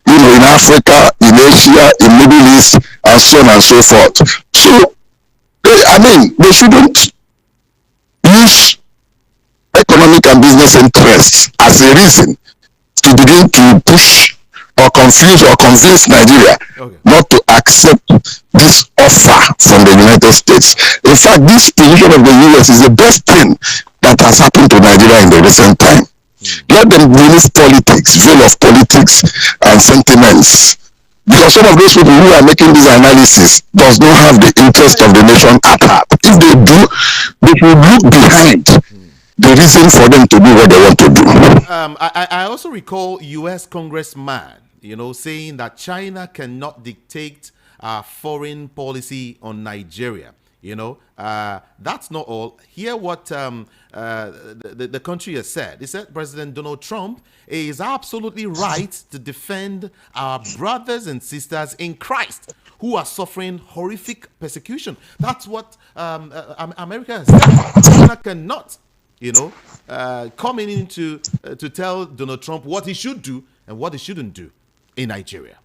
In Africa, in Asia, in Middle East, and so on and so forth. So, they shouldn't use economic and business interests as a reason to begin to push or confuse or convince Nigeria not to accept this offer from the United States. In fact, this position of the US is the best thing that has happened to Nigeria in the recent time. Let them remove politics, veil of politics and sentiments. Because some of those people who are making this analysis does not have the interest of the nation at heart. If they do, they should look behind the reason for them to do what they want to do. I also recall U.S. Congressman, saying that China cannot dictate foreign policy on Nigeria. That's not all. Hear what the country has said. He said President Donald Trump is absolutely right to defend our brothers and sisters in Christ who are suffering horrific persecution. That's what America has said. China cannot, come in to tell Donald Trump what he should do and what he shouldn't do in Nigeria.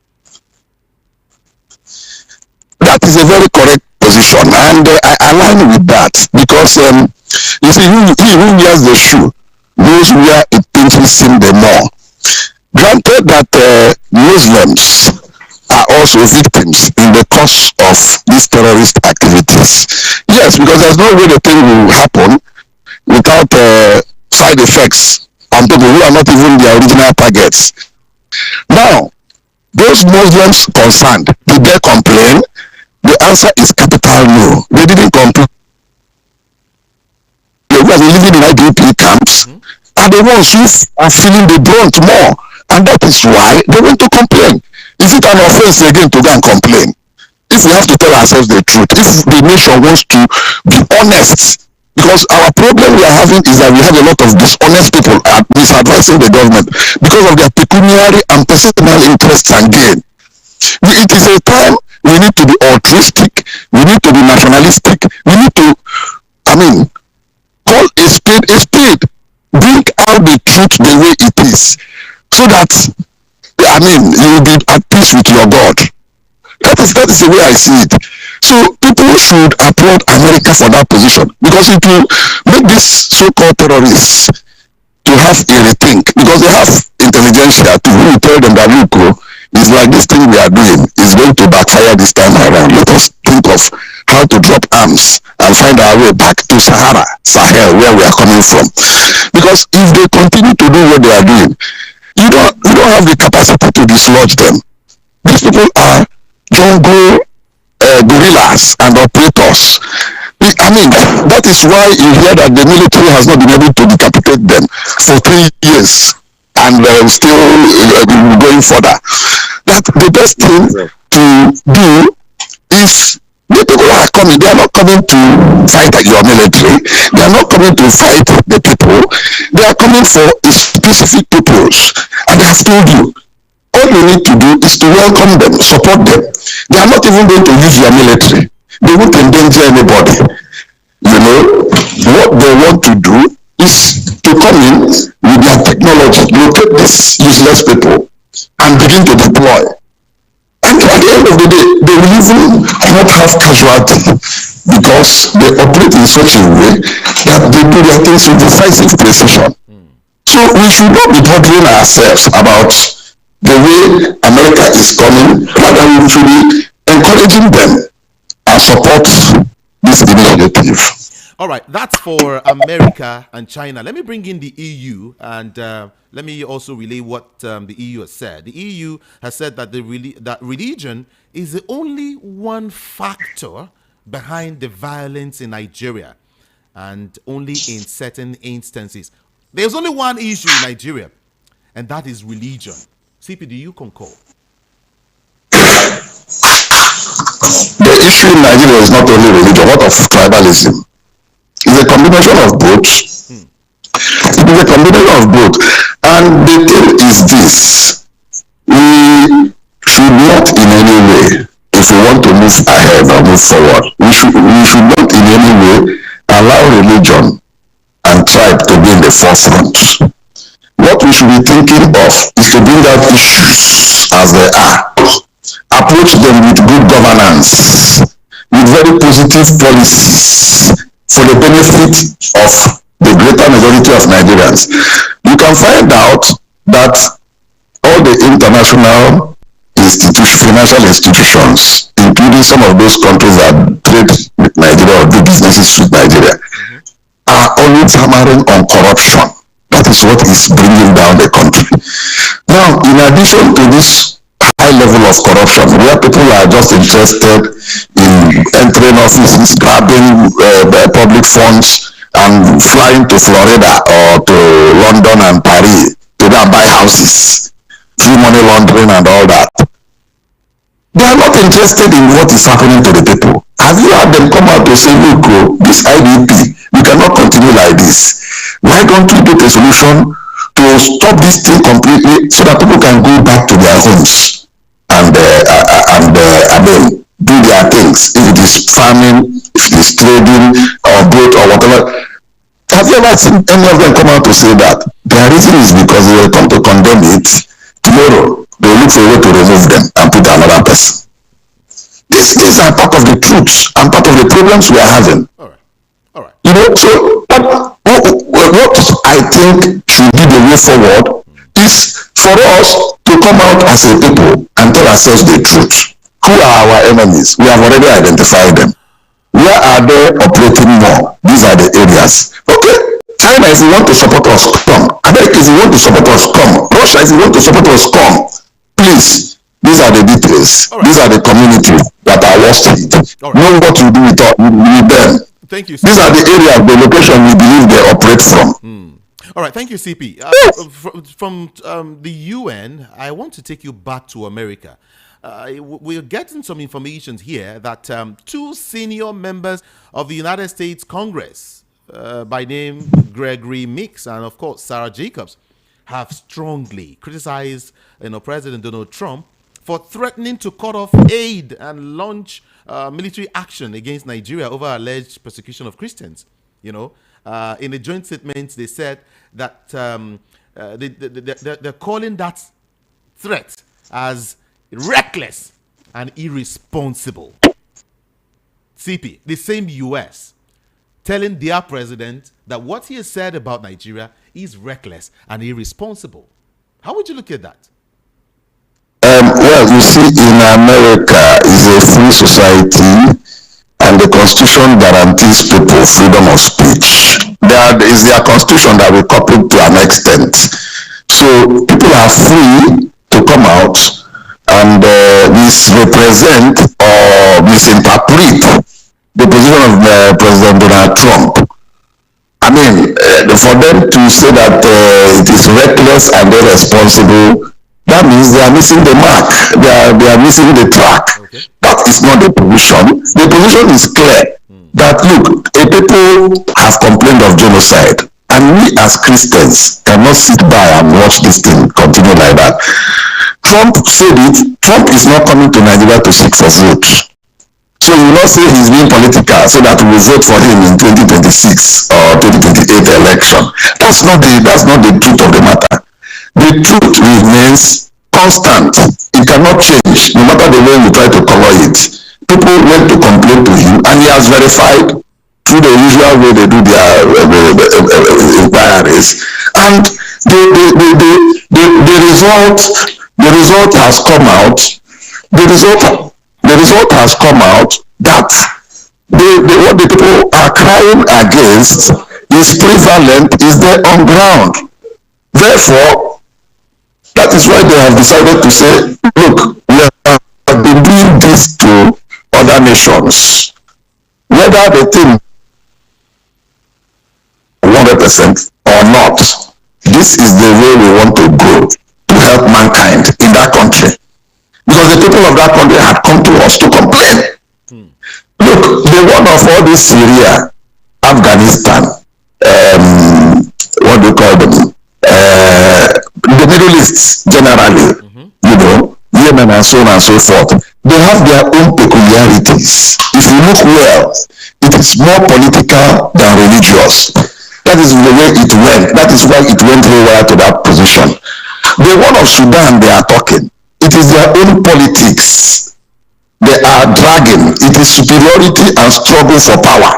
That is a very correct position, and I align with that, because you see, he who wears the shoe knows where it pinches him the more. Granted that Muslims are also victims in the course of these terrorist activities. Yes, because there's no way the thing will happen without side effects on people who are not even their original targets. Now, those Muslims concerned, did they complain? The answer is capital no. They didn't complain. They were living in IDP camps, are the ones who are feeling the brunt more, and that is why they went to complain. Is it an offense again to go and complain? If we have to tell ourselves the truth, if the nation wants to be honest, because our problem we are having is that we have a lot of dishonest people misadvising the government because of their pecuniary and personal interests and gain. It is a time we need to be altruistic, we need to be nationalistic, we need to, call a spade a spade. bring out the truth the way it is, so that I mean you will be at peace with your God. That is the way I see it. So people should applaud America for that position, because it will make these so-called terrorists to have a rethink, because they have intelligentsia to who tell them that look, it's like this thing we are doing is going to backfire this time around. Let us think of how to drop arms and find our way back to Sahel, where we are coming from. Because if they continue to do what they are doing, you don't have the capacity to dislodge them. These people are jungle guerrillas and operators. I mean, that is why you hear that the military has not been able to decapitate them for 3 years, and still going further. That the best thing to do is, the people are coming, they are not coming to fight your military, they are not coming to fight the people, they are coming for a specific purpose, and they have told you. All you need to do is to welcome them, support them. They are not even going to use your military. They won't endanger anybody. You know, what they want to do is to come in with their technology, locate these useless people, and begin to deploy. And at the end of the day, they will even not have casualty, because they operate in such a way that they do their things with decisive precision. So we should not be bothering ourselves about the way America is coming, rather we should be encouraging them and support this initiative. All right, that's for America and China. Let me bring in the EU, and let me also relay what the EU has said. The EU has said that that religion is the only one factor behind the violence in Nigeria, and only in certain instances. There's only one issue in Nigeria, and that is religion. CP, do you concur? The issue in Nigeria is not only religion, what of tribalism? It's a combination of both. It is a combination of both. And the thing is this: we should not in any way, if we want to move ahead or move forward, we should not in any way allow religion and tribe to be in the forefront. What we should be thinking of is to bring out issues as they are, approach them with good governance, with very positive policies for the benefit of the greater majority of Nigerians. You can find out that all the international financial institutions, including some of those countries that trade with Nigeria or do businesses with Nigeria, are always hammering on corruption. That is what is bringing down the country. Now, in addition to this high level of corruption, where people are just interested in entering offices, grabbing public funds, and flying to Florida or to London and Paris to go and buy houses, free money laundering and all that, they are not interested in what is happening to the people. Have you had them come out to say, look, this IDP, we cannot continue like this. Why don't we get a solution to stop this thing completely, so that people can go back to their homes and I mean, do their things, if it is farming, if it is trading or boat or whatever. Have you ever seen any of them come out to say that? Their reason is because they will come to condemn it. Tomorrow they will look for a way to remove them and put another person. These are part of the truths and part of the problems we are having. All right. You know, so what I think should be the way forward is for us to come out as a people and tell ourselves the truth. Who are our enemies? We have already identified them. Where are they operating more? These are the areas. Okay, China, if you want to support us, come. America, if you want to support us, come. Russia, if you want to support us, come. Please, these are the details. Right. These are the communities that are lost in it. Right. Know what you do with them. Thank you. These are the areas, the location we believe they operate from. All right, thank you, CP. From the UN, I want to take you back to America. We're getting some information here that two senior members of the United States Congress, by name Gregory Meeks and, of course, Sarah Jacobs, have strongly criticized President Donald Trump for threatening to cut off aid and launch military action against Nigeria over alleged persecution of Christians. In a joint statement, they said that they're calling that threat as reckless and irresponsible. CP, the same US, telling their president that what he has said about Nigeria is reckless and irresponsible. How would you look at that? Well, you see, in America is a free society, and the Constitution guarantees people freedom of speech. That is their Constitution that we copied to an extent. So people are free to come out and misrepresent or misinterpret the position of President Donald Trump. I mean, for them to say that it is reckless and irresponsible, that means they are missing the mark. They are missing the track. Okay. That is not the position. The position is clear. That look, a people have complained of genocide, and we as Christians cannot sit by and watch this thing continue like that. Trump said it. Trump is not coming to Nigeria to seek for votes. So you will not say he's being political so that we will vote for him in 2026 or 2028 election. That's not the truth of the matter. The truth remains constant. It cannot change, no matter the way you try to color it. People went to complain to him, and he has verified through the usual way they do their inquiries. And the result has come out. The result has come out that what the people are crying against is prevalent, is there on ground. Therefore, that is why they have decided to say, look, we have been doing this to other nations. Whether they think 100% or not, this is the way we want to go to help mankind in that country. Because the people of that country had come to us to complain. Look, the one of all this Syria, Afghanistan, what do you call them? The Middle East generally, Yemen and so on and so forth, they have their own peculiarities. If you look well, it is more political than religious. That is the way it went. That is why it went very well to that position. The one of Sudan they are talking, it is their own politics. They are dragging. It is superiority and struggle for power.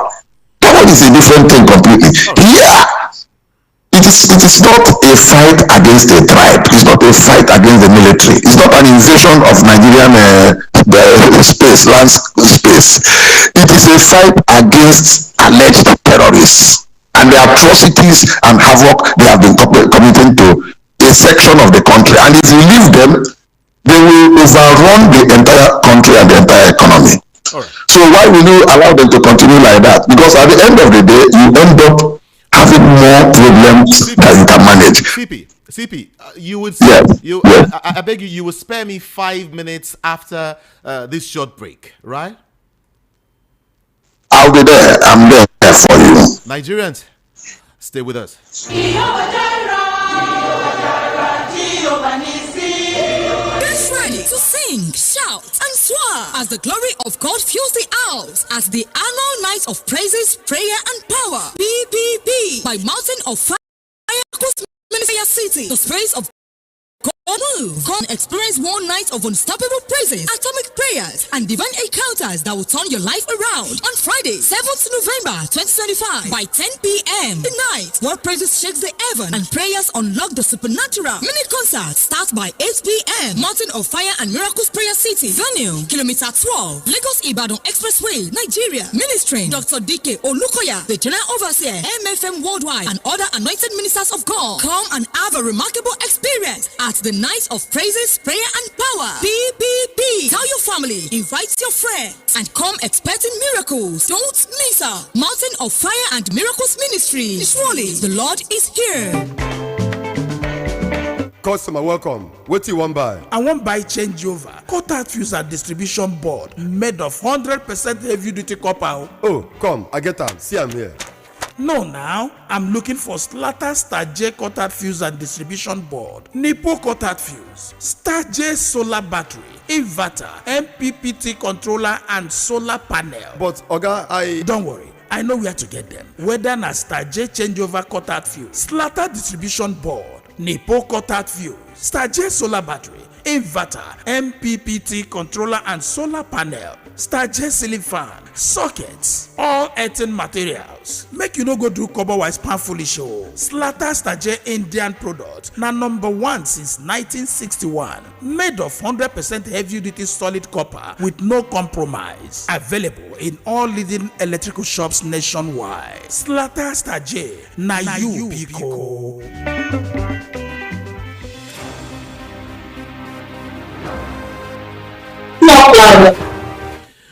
That one is a different thing completely. Here, it is not a fight against a tribe. It's not a fight against the military. It's not an invasion of Nigerian land space. It is a fight against alleged terrorists and the atrocities and havoc they have been committing to a section of the country. And if you leave them, they will overrun the entire country and the entire economy. Right. So why will you allow them to continue like that? Because at the end of the day, you end up having more problems that you can manage. CP, you would yes. I beg you will spare me 5 minutes after this short break, right? I'll be there. I'm there for you. Nigerians, stay with us. To sing, shout, and swear as the glory of God fills the house as the annual night of praises, prayer, and power. PPP by Mountain of Fire, Minister City. The praise of God move. Come experience one night of unstoppable praises, atomic prayers, and divine encounters that will turn your life around on Friday, 7th November 2025 by 10 p.m. The night where praises shakes the heaven and prayers unlock the supernatural. Mini concert starts by 8 p.m. Mountain of Fire and Miracles Prayer City. Venue, Kilometer 12, Lagos Ibadan Expressway, Nigeria. Ministering Dr. D.K. Olukoya, the General Overseer, MFM Worldwide, and other anointed ministers of God. Come and have a remarkable experience at the night of praises, prayer, and power. PPP. Tell your family, invite your friends, and come expecting miracles. Don't miss out. Mountain of Fire and Miracles Ministry. Surely the Lord is here. Customer, welcome. What do you want buy? I want buy changeover. Cutout fuse and distribution board made of 100% heavy duty copper. Oh, come, I get them. See, I'm here. No, now I'm looking for Slatter Star J cutout fuse and distribution board, Nipo cutout fuse, Star J solar battery, inverter, MPPT controller, and solar panel. But Oga, don't worry. I know where to get them. Whether na Star J changeover cutout fuse, Slatter distribution board, Nipo cutout fuse, Star J solar battery, inverter, MPPT controller and solar panel, Star J ceiling fan, sockets, all earthen materials. Make you no go do cover-wise pan foolish show. Slatter Star J Indian product na #1 since 1961. Made of 100% heavy-duty solid copper with no compromise. Available in all leading electrical shops nationwide. Slatter Star J, na you Pico.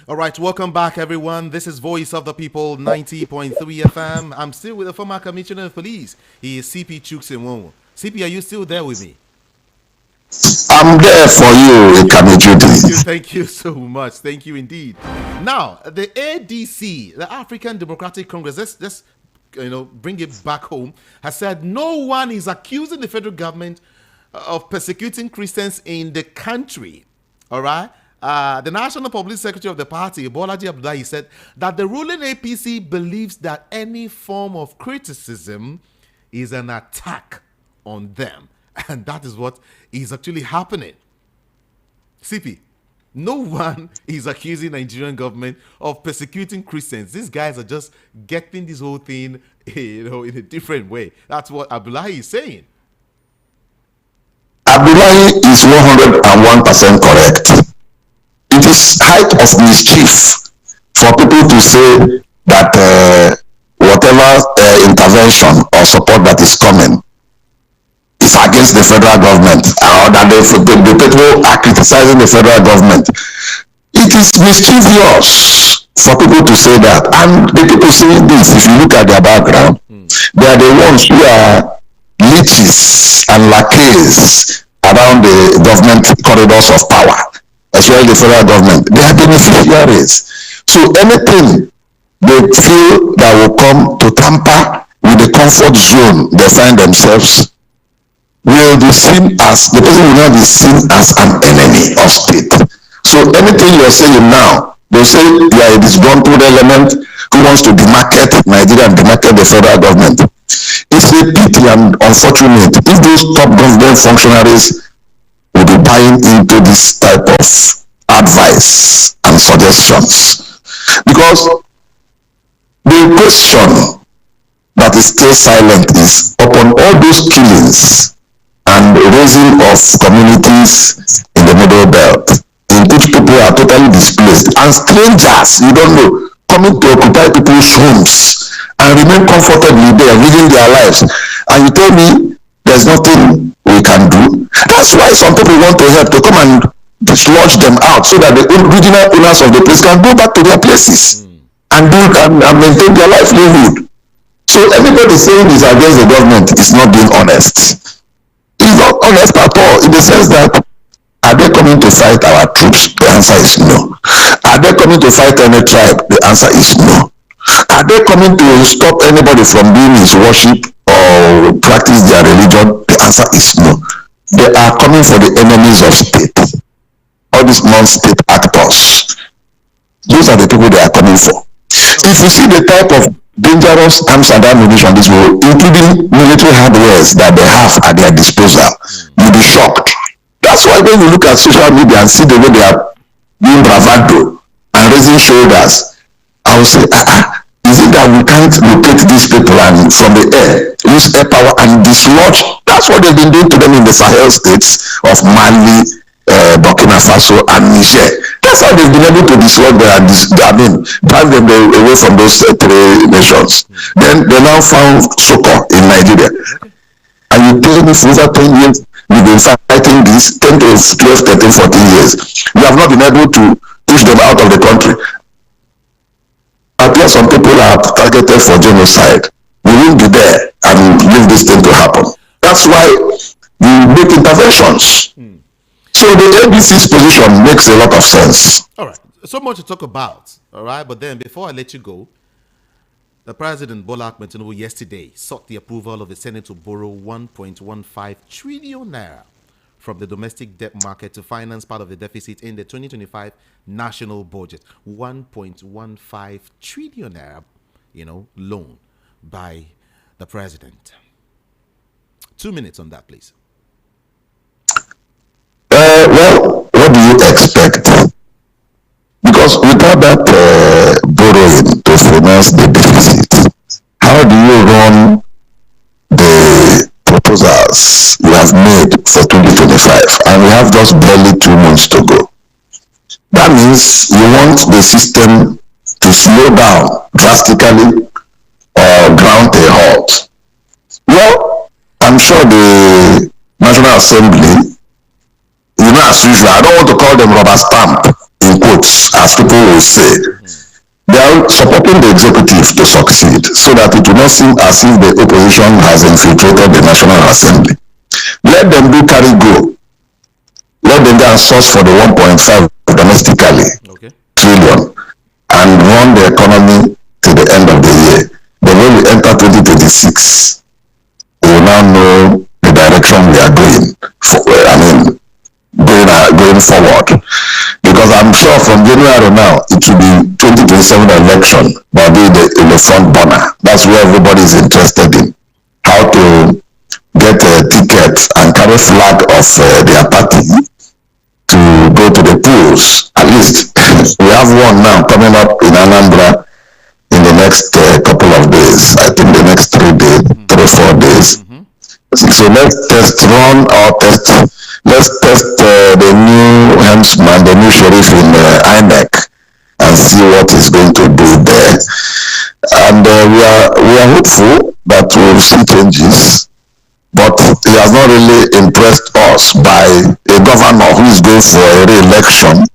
All right, welcome back, everyone. This is Voice of the People, 90.3 FM. I'm still with the former Commissioner of Police. He is CP Chuksimwonwo. CP, are you still there with me? I'm there for you, Ikami. Thank you so much. Thank you indeed. Now, the ADC, the African Democratic Congress, let's bring it back home, has said no one is accusing the federal government of persecuting Christians in the country. All right? The National Public Secretary of the party, Bolaji Abdullahi, said that the ruling APC believes that any form of criticism is an attack on them. And that is what is actually happening. CP, no one is accusing the Nigerian government of persecuting Christians. These guys are just getting this whole thing, in a different way. That's what Abdullahi is saying. Abdullahi is 101% correct. It is height of mischief for people to say that whatever intervention or support that is coming is against the federal government, or that the people are criticizing the federal government. It is mischievous for people to say that. And the people saying this, if you look at their background, they are the ones who are leeches and lakeys around the government corridors of power, especially the federal government. They are beneficiaries. So anything they feel that will come to tamper with the comfort zone they find themselves will be seen as, the person will not be seen as an enemy of state. So anything you're saying now, they say you are a disgruntled element who wants to demarcate Nigeria and demarcate the federal government. It's a pity and unfortunate if those top government functionaries will be buying into this type of advice and suggestions. Because the question that is still silent is upon all those killings and raising of communities in the middle belt, in which people are totally displaced, and strangers, you don't know, coming to occupy people's homes and remain comfortably there, living their lives. And you tell me there's nothing we can do? That's why some people want to help, to come and dislodge them out so that the original owners of the place can go back to their places and maintain their livelihood. So everybody saying this against the government is not being honest. It's not honest at all, in the sense that, are they coming to fight our troops? The answer is no. Are they coming to fight any tribe? The answer is no. Are they coming to stop anybody from doing his worship or practice their religion? The answer is no. They are coming for the enemies of state. All these non-state actors. Those are the people they are coming for. If you see the type of dangerous arms and ammunition this world, including military hardwares that they have at their disposal, you'll be shocked. That's why when you look at social media and see the way they are doing bravado and raising shoulders, I will say, is it that we can't locate these people and from the air, use air power and dislodge? That's what they've been doing to them in the Sahel states of Mali, Burkina Faso and Niger. That's how they've been able to dislodge them and drive them away from those three nations. Then they now found Soko in Nigeria. And you tell me for over 10 years, we've been fighting this, 10 to 12, 13, 14 years. We have not been able to push them out of the country. Appear some people are targeted for genocide. We will be there and leave this thing to happen. That's why we make interventions. So the ABC's position makes a lot of sense. All right. So much to talk about. All right. But then before I let you go, the President Bola Ahmed Tinubu yesterday sought the approval of the Senate to borrow 1.15 trillion naira from the domestic debt market to finance part of the deficit in the 2025 national budget. 1.15 trillion naira loan by the president. 2 minutes on that, please. Well, what do you expect? Because without that borrowing to finance the deficit, how do you run the proposals you have made for 2025? And we have just barely 2 months to go. That means you want the system to slow down drastically or ground a halt. Well, I'm sure the National Assembly, as usual, I don't want to call them rubber stamp in quotes, as people will say. They are supporting the executive to succeed so that it will not seem as if the opposition has infiltrated the National Assembly. Let them do carry go. Let them go and source for the 1.5 domestically trillion and run the economy to the end of the year. Then when we enter 2026, we will now know the direction we are going. Going forward, because I'm sure from January now it will be 2027 election, but be in the front burner. That's where everybody is interested in how to get a ticket and carry flag of their party to go to the polls. At least we have one now coming up in Anambra in the next couple of days. I think the next 3 days, 3-4 days. So let's test the new helmsman, the new sheriff in INEC, and see what he's going to do there. And we are hopeful that we'll see changes, but he has not really impressed us by a governor who is going for a re-election,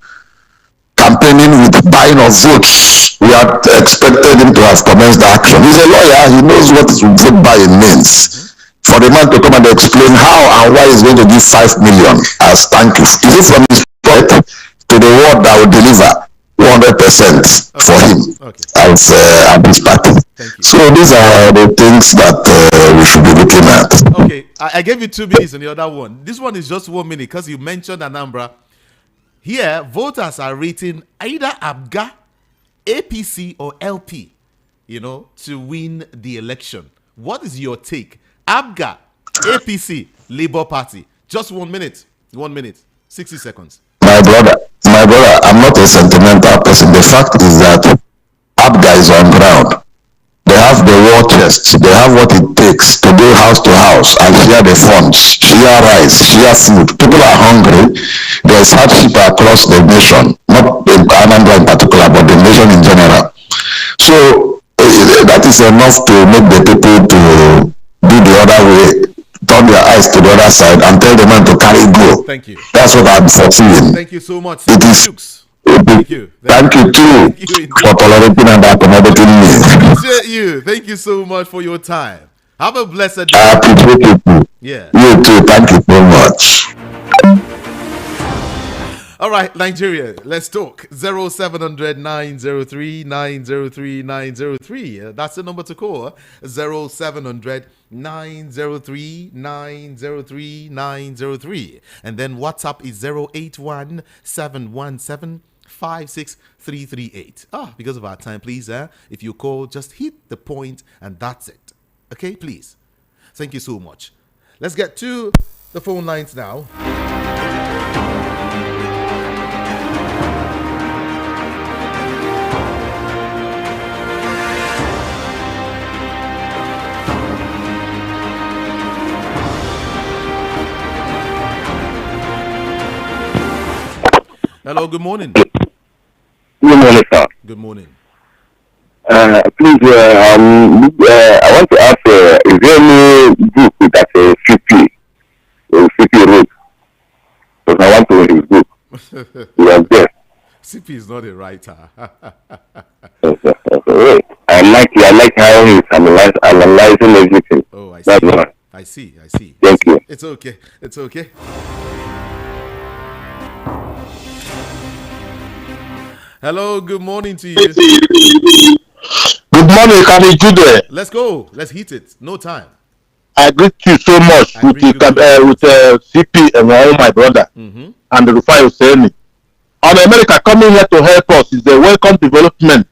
campaigning with buying of votes. We had expected him to have commenced the action. He's a lawyer, he knows what vote buying means. For the man to come and explain how and why he's going to give 5 million as thank you. Is it from his pocket to the word that will deliver 100% for him as his party? So these are the things that we should be looking at. Okay, I gave you 2 minutes on the other one. This one is just 1 minute because you mentioned Anambra. Here, voters are rating either ABGA, APC, or LP, to win the election. What is your take? ABGA, APC, Labour Party. Just 1 minute. 1 minute. 60 seconds. My brother, I'm not a sentimental person. The fact is that ABGA is on ground. They have the war chest. They have what it takes to go house to house and share the funds, share rice, share food. People are hungry. There is hardship across the nation, not Anambra in particular, but the nation in general. So that is enough to make the people to do the other way, turn their eyes to the other side and tell the man to carry go. Thank you. That's what I'm foreseeing. Thank you so much. It is. Thank you. Thank you too for tolerating and accommodating me. Appreciate you. Thank you so much for your time. Have a blessed day. I appreciate you too. Yeah. You too. Thank you so much. All right, Nigeria, let's talk. 0700 903 903 903. That's the number to call. 0700 903 903 903. And then WhatsApp is 081 717 56338. Because of our time, please, if you call, just hit the point and that's it. Okay, please. Thank you so much. Let's get to the phone lines now. Hello, good morning. Good morning, sir. Good morning. Please, I want to ask, is there any book that a CP wrote? Because I want to read his book. Yes, yes. CP is not a writer. I like how he's analyzing everything. Oh, I see. That's why. I see. Thank you. It's okay. Hello, good morning to you. Good morning, Kami Jude. Let's go. Let's hit it. No time. I greet you so much with CP and all my brother and Rufai Oseni. And America coming here to help us is a welcome development.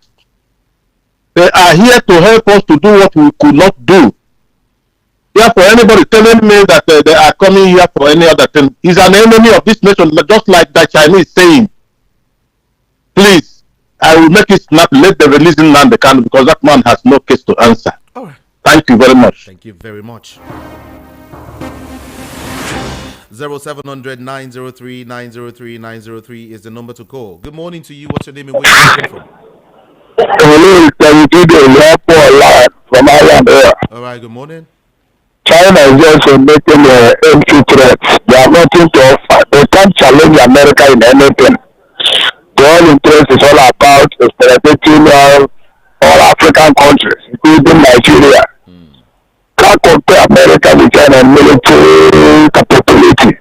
They are here to help us to do what we could not do. Therefore, anybody telling me that they are coming here for any other thing is an enemy of this nation, just like the Chinese saying. Please, I will make it snap. Let the releasing man the can, because that man has no case to answer. All right. Thank you very much. Thank you very much. 0700-903-903-903 is the number to call. Good morning to you. What's your name and where are you calling from? Hello, from Ireland. All right, good morning. China is also making empty threats. They have nothing to offer. They can't challenge America in anything. The whole interest is all about exploiting all African countries, including Nigeria. Can't compare America with China in military capability.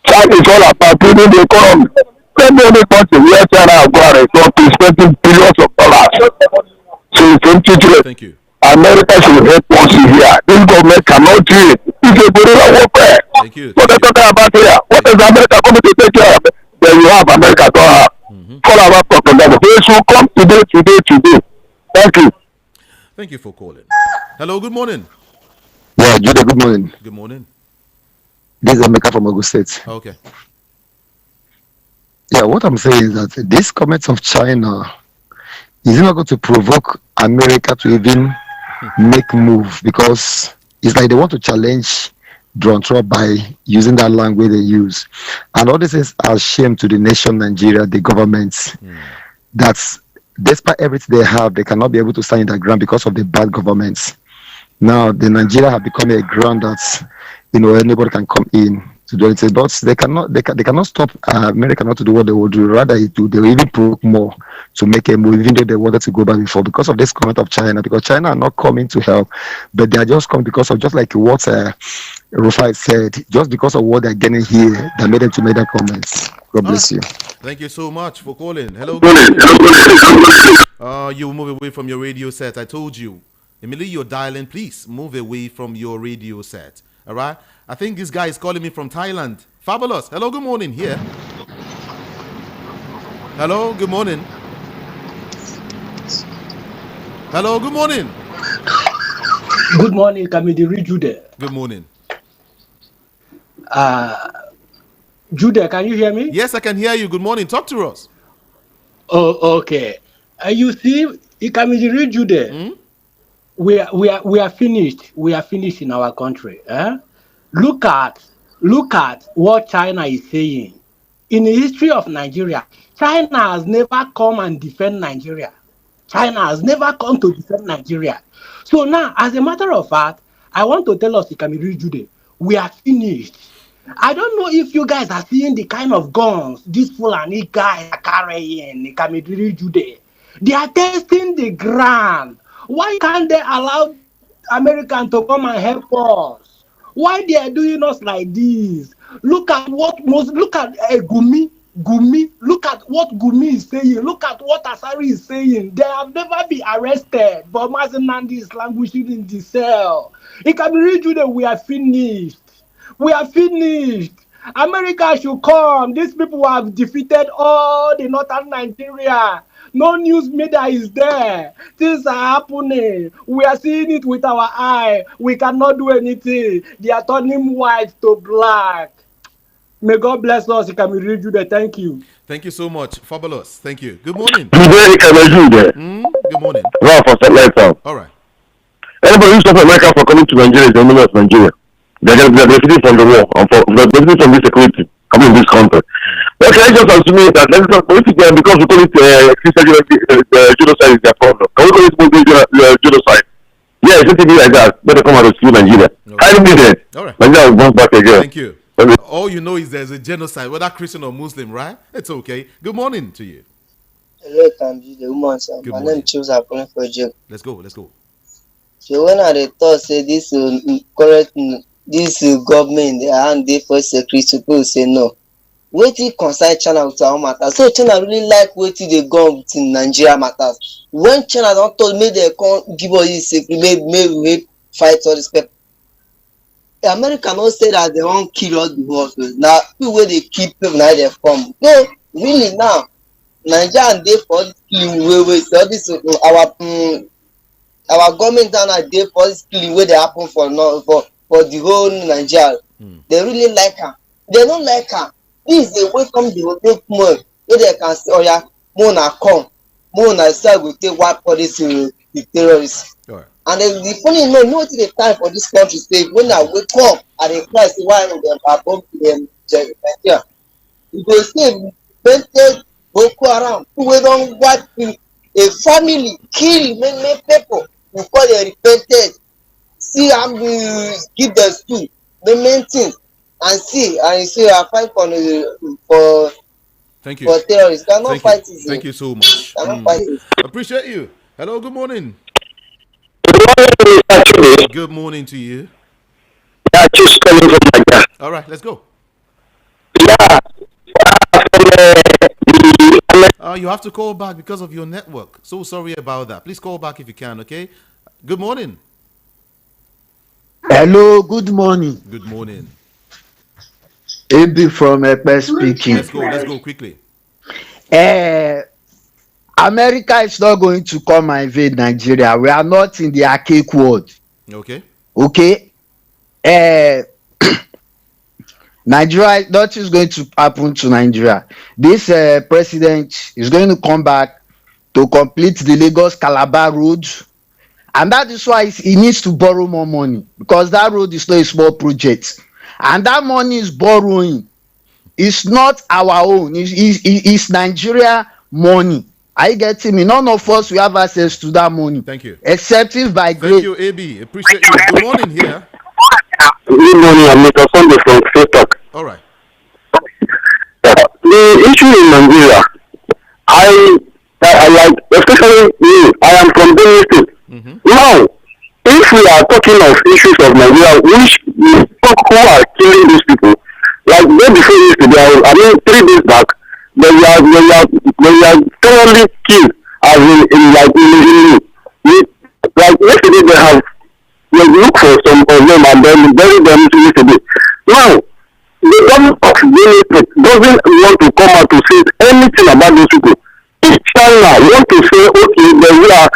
China is all about building the economy. Let me only country where China has gone is not spending billions of dollars. So it's empty threat. Thank you. America should help us here. This government cannot do it. It's a guerrilla warfare. Thank you. What are you talking about here? What is America coming to take care of? Then you have America don't have. Follow our propaganda. They should come today. Thank you. Thank you for calling. Hello, good morning. Yeah, Judah, good morning. Good morning. This is Emeka from Ogun State. Okay. Yeah, what I'm saying is that this comment of China is not going to provoke America to even make move, because it's like they want to challenge Donald Trump by using that language they use. And all this is a shame to the nation Nigeria, the government, that despite everything they have, they cannot be able to stand in the ground because of the bad governments. Now, the Nigeria have become a ground that, anybody can come in to do it. But they cannot stop America not to do what they will do. Rather, they will even provoke more to make a move, even though they wanted to go back before, because of this comment of China. Because China are not coming to help, but they are just coming because of, just like what Rufai said, just because of what they're getting here, that made them to make that comments. God bless you. Thank you so much for calling. Hello. You move away from your radio set. I told you. Immediately you're dialing, please move away from your radio set. All right? I think this guy is calling me from Thailand. Fabulous. Hello, good morning. Here. Hello, good morning. Hello, good morning. Good morning, Kamidi Jude. Good morning. Jude, can you hear me? Yes, I can hear you. Good morning. Talk to us. Oh, okay. You see, Kamidi Jude, we are finished. We are finished in our country. Look at what China is saying. In the history of Nigeria, China has never come and defend Nigeria. China has never come to defend Nigeria. So now, as a matter of fact, I want to tell us, Ikamiri Jude, we are finished. I don't know if you guys are seeing the kind of guns these Fulani guys are carrying, Ikamiri Jude. They are testing the ground. Why can't they allow Americans to come and help us? Why they are doing us like this? Look at Gumi. Look at what Gumi is saying. Look at what Asari is saying. They have never been arrested, but Mazen Nandi is languishing in the cell. It can be read you that we are finished. We are finished. America should come. These people have defeated all the northern Nigeria. No news media is there. Things are happening. We are seeing it with our eye. We cannot do anything. They are turning white to black. May God bless us. Can we read you there? Thank you. Thank you so much. Fabulous. Thank you. Good morning. Good morning. All right. Anybody who stops America for coming to Nigeria is the enemy of Nigeria. They're benefiting from the war and they're benefiting from this security coming in this country. Okay, I just assume that let's not political because we call it Christian genocide is their problem. Can we call it Muslim genocide? Yeah, it's something like that. Better come out of school Nigeria. I don't need it. All right. Nigeria will bounce back again. Thank you. All you know is there's a genocide, whether Christian or Muslim, right? It's okay. Good morning to you. Hello, Kamji, the woman, sir. Good My morning. name is calling for you. Let's go. So when I thought say this government they hand dey for security, people say no. Wetin concern China with our matters? So China really like wetin dey go with Nigeria matters. When China don told me they come give us this security, make we fight all this people. America no say that they won't kill us before. Now people wey dey kill people now they come. No, really now. Nigeria dey for all this killing wey all this our government now dey for all this killing wey dey happen for the whole Nigeria. They really like am. They no like am. This is a welcome development wey they can say oya make una come, make una start go take wipe all this the terrorists. Right. And the funny no know wetin dey time for this country say when I wake up I dey cry say why dem above Nigeria. You go say painted Boko Haram wey don wipe a family, kill many people before they repented. See am give dem school, the main thing, and see and say I fight for Thank you. for terrorists. Cannot Thank fight you. it. Thank you so much. Cannot fight it. Appreciate you. Hello, good morning. Good morning to you. Yeah, just coming from Nigeria. All right, let's go. Yeah. You have to call back because of your network. So sorry about that. Please call back if you can, okay? Good morning. Hello, good morning. Good morning. AB from Epe speaking. Let's go quickly. America is not going to come and invade Nigeria. We are not in the archaic world. Okay. Nigeria, nothing is going to happen to Nigeria. This president is going to come back to complete the Lagos Calabar road, and that is why he needs to borrow more money, because that road is not a small project, and that money is borrowing. It's not our own. It's Nigeria money. Are you getting me? None of us will have access to that money. Thank you. Except if by grace. Thank you, AB. Appreciate you. Good morning here. Good morning, I'm Mr. Sunday from Facebook. All right. The issue in Nigeria, I like, especially me, I am from Benue State. Now, if we are talking of issues of Nigeria, which who are killing these people, like day before yesterday, 3 days back, they were thoroughly killed, as like yesterday they look for some of them and then bury them yesterday. Now, the government of Benue State doesn't want to come out to say anything about those people. If China want to say, okay, then we are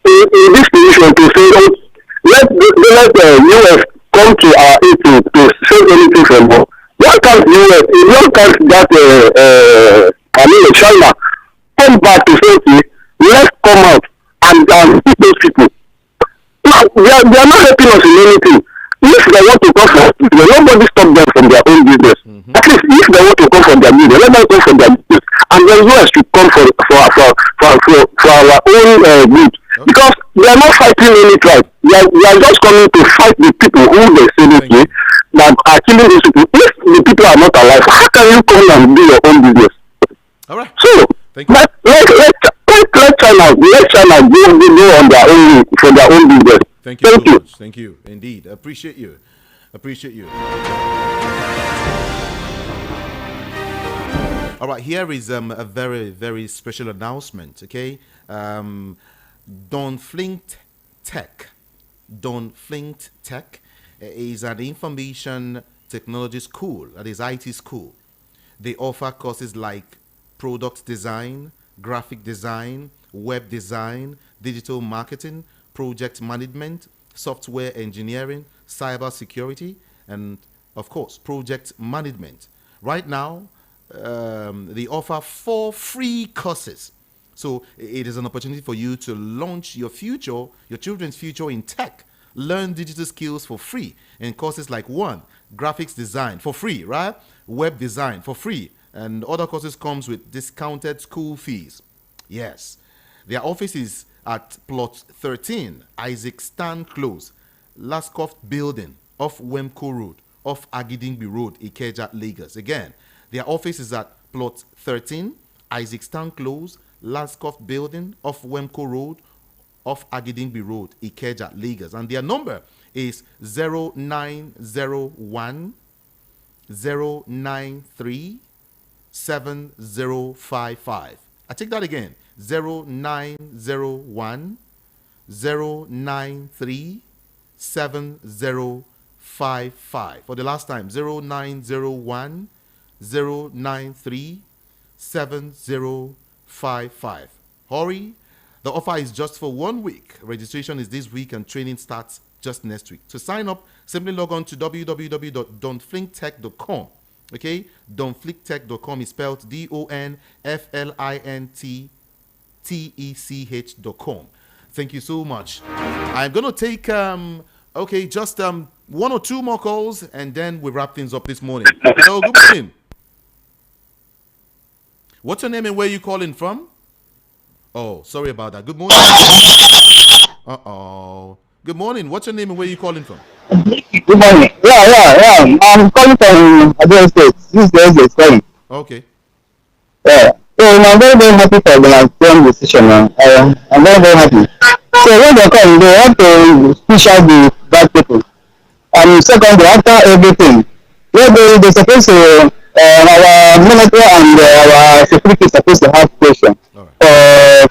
in this position to say, okay, let the US come to our aid to save anything from us. Why can't US, why can't that, China come back to say, okay, let's come out and hit those people. Now, they are not helping us in anything. If they want to come for us, nobody stop them from their own business. At least if they want to come from their business, let them come from their business. And the US should come for our own good. Because they are not fighting any tribe. They are just coming to fight the people who they say that are killing these people. If the people are not alive, how can you come and do your own business? All right. So, let China go on their own for their own business. Thank you so much. Thank you. Indeed. Appreciate you. All right. Here is a very, very special announcement. Okay. Don Flint Tech is an information technology school. That is IT school. They offer courses like product design, graphic design, web design, digital marketing, project management, software engineering, cyber security, and of course, project management. Right now, they offer 4 free courses. So it is an opportunity for you to launch your future, your children's future in tech. Learn digital skills for free in courses like 1, graphics design for free, right? Web design for free. And other courses comes with discounted school fees. Yes. Their office is at plot 13, Isaac Stan Close, Lascoft Building, off Wemco Road, off Agidingbi Road, Ikeja, Lagos. Again, their office is at plot 13, Isaac Stan Close, Lascoft Building, off Wemco Road, off Agidingbi Road, Ikeja, Lagos. And their number is 0901 093 7055. I take that again. 0901 093 7055. For the last time, 0901 093 7055. 55. Hurry. The offer is just for 1 week. Registration is this week and training starts just next week. To sign up, simply log on to www.donflinktech.com. Okay? Donflinktech.com is spelled DONFLINTTECH.com. Thank you so much. I'm going to take, just 1 or 2 more calls and then we wrap things up this morning. Hello, good morning. What's your name and where you calling from? Oh, sorry about that. Good morning. Uh-oh. Good morning. What's your name and where you calling from? Good morning. Yeah. I'm calling from Adel State. This is the calling. Okay. Yeah. So I'm very, very happy for the decision. I'm very, very happy. So when they come, they have to push out the bad people. And secondly, after everything, they're supposed to, our military and our security is supposed to have questions for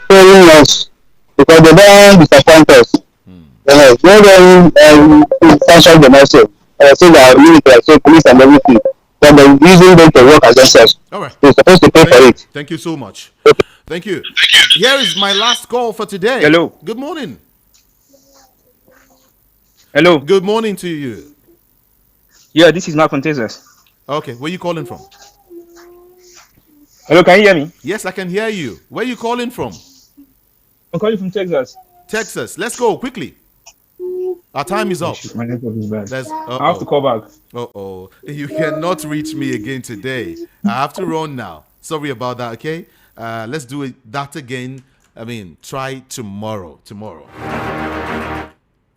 failing us because they don't disappoint us. They don't sanction them also. So that military, so police and everything. But they're using them to work against us. All right. They're supposed to pay for it. Thank you so much. Thank you. Here is my last call for today. Hello. Good morning. Hello. Good morning to you. Yeah, this is Mark from Texas. Okay, where are you calling from? Hello, can you hear me? Yes, I can hear you. Where are you calling from? I'm calling from Texas. Texas. Let's go quickly. Our time is up. My network is bad. I have to call back. You cannot reach me again today. I have to run now. Sorry about that, okay? Let's do that again. Try tomorrow.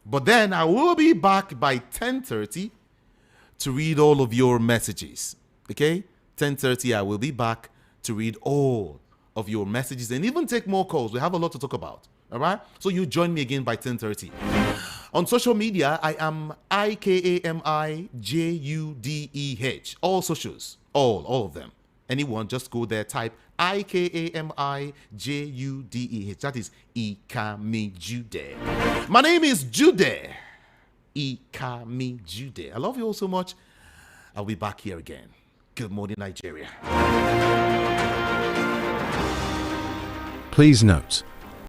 But then I will be back by 10:30 to read all of your messages. Okay? 10:30 I will be back to read all of your messages and even take more calls. We have a lot to talk about. All right? So you join me again by 10:30. On social media, I am IKAMIJUDEH. All socials. All of them. Anyone, just go there, type IKAMIJUDEH. That is Ikami Jude. My name is Jude. Ikami Jude. I love you all so much. I'll be back here again. Good morning, Nigeria. Please note,